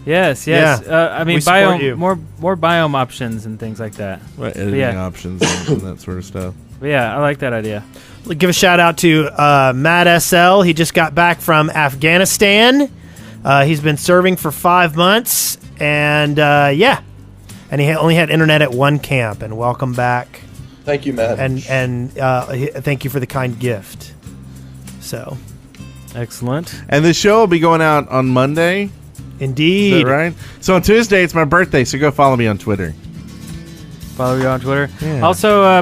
Yes. Yeah. I mean, We support you. more biome options and things like that. Right, editing options and that sort of stuff. But yeah, I like that idea. Give a shout out to Matt SL. He just got back from Afghanistan. He's been serving for 5 months, and and he only had internet at one camp. And welcome back. Thank you, Matt. And thank you for the kind gift. So excellent. And this show will be going out on Monday. Indeed. Is that right? So on Tuesday, it's my birthday, so go follow me on Twitter. Follow you on Twitter. Yeah. Also,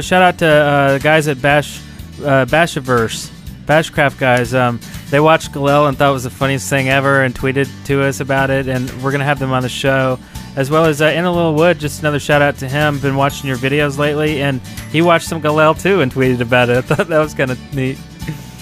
shout out to the guys at Bashiverse, Bashcraft guys. They watched Galil and thought it was the funniest thing ever and tweeted to us about it, and we're going to have them on the show. As well as In a Little Wood, just another shout out to him. Been watching your videos lately, and he watched some Galil too and tweeted about it. I thought that was kind of neat.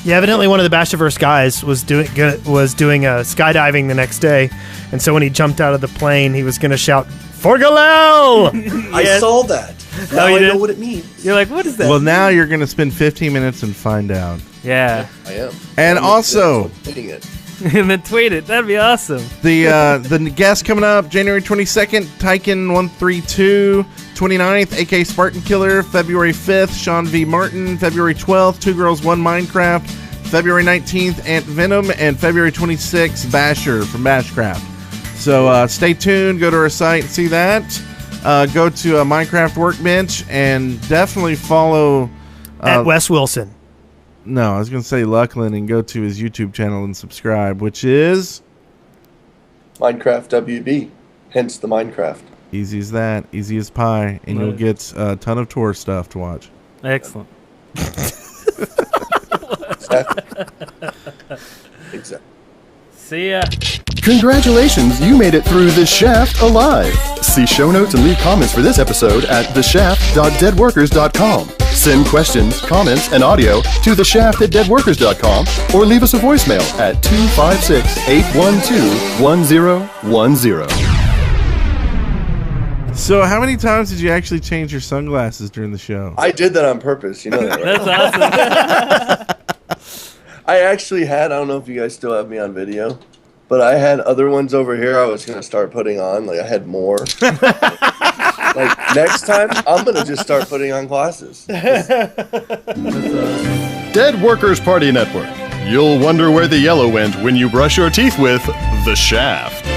Yeah, evidently one of the Bashiverse guys was doing skydiving the next day, and so when he jumped out of the plane, he was going to shout, "For Galil!" I saw that. Now I know what it means. You're like, what is that? Well, now you're going to spend 15 minutes and find out. Yeah. I am. And also, tweeting it. And then tweet it. That'd be awesome. The guest coming up January 22nd, Tyken 132, 29th, AK Spartan Killer, February 5th, Sean V. Martin, February 12th, Two Girls, One Minecraft, February 19th, Ant Venom, and February 26th, Basher from Bashcraft. So stay tuned, go to our site and see that. Go to Minecraft Workbench and definitely follow At Wes Wilson. No, I was going to say Luclin and go to his YouTube channel and subscribe, which is Minecraft WB, hence the Minecraft. easy as that, easy as pie, and you'll get a ton of tour stuff to watch. Excellent. Exactly. See ya. Congratulations, you made it through The Shaft alive. See show notes and leave comments for this episode at theshaft.deadworkers.com. Send questions, comments, and audio to theshaft@deadworkers.com or leave us a voicemail at 256-812-1010. So how many times did you actually change your sunglasses during the show? I did that on purpose. You know that, right? That's awesome. I actually had, I don't know if you guys still have me on video. but I had other ones over here I was going to start putting on. Like, I had more. Like, next time, I'm going to just start putting on glasses. Dead Workers Party Network. You'll wonder where the yellow went when you brush your teeth with The Shaft.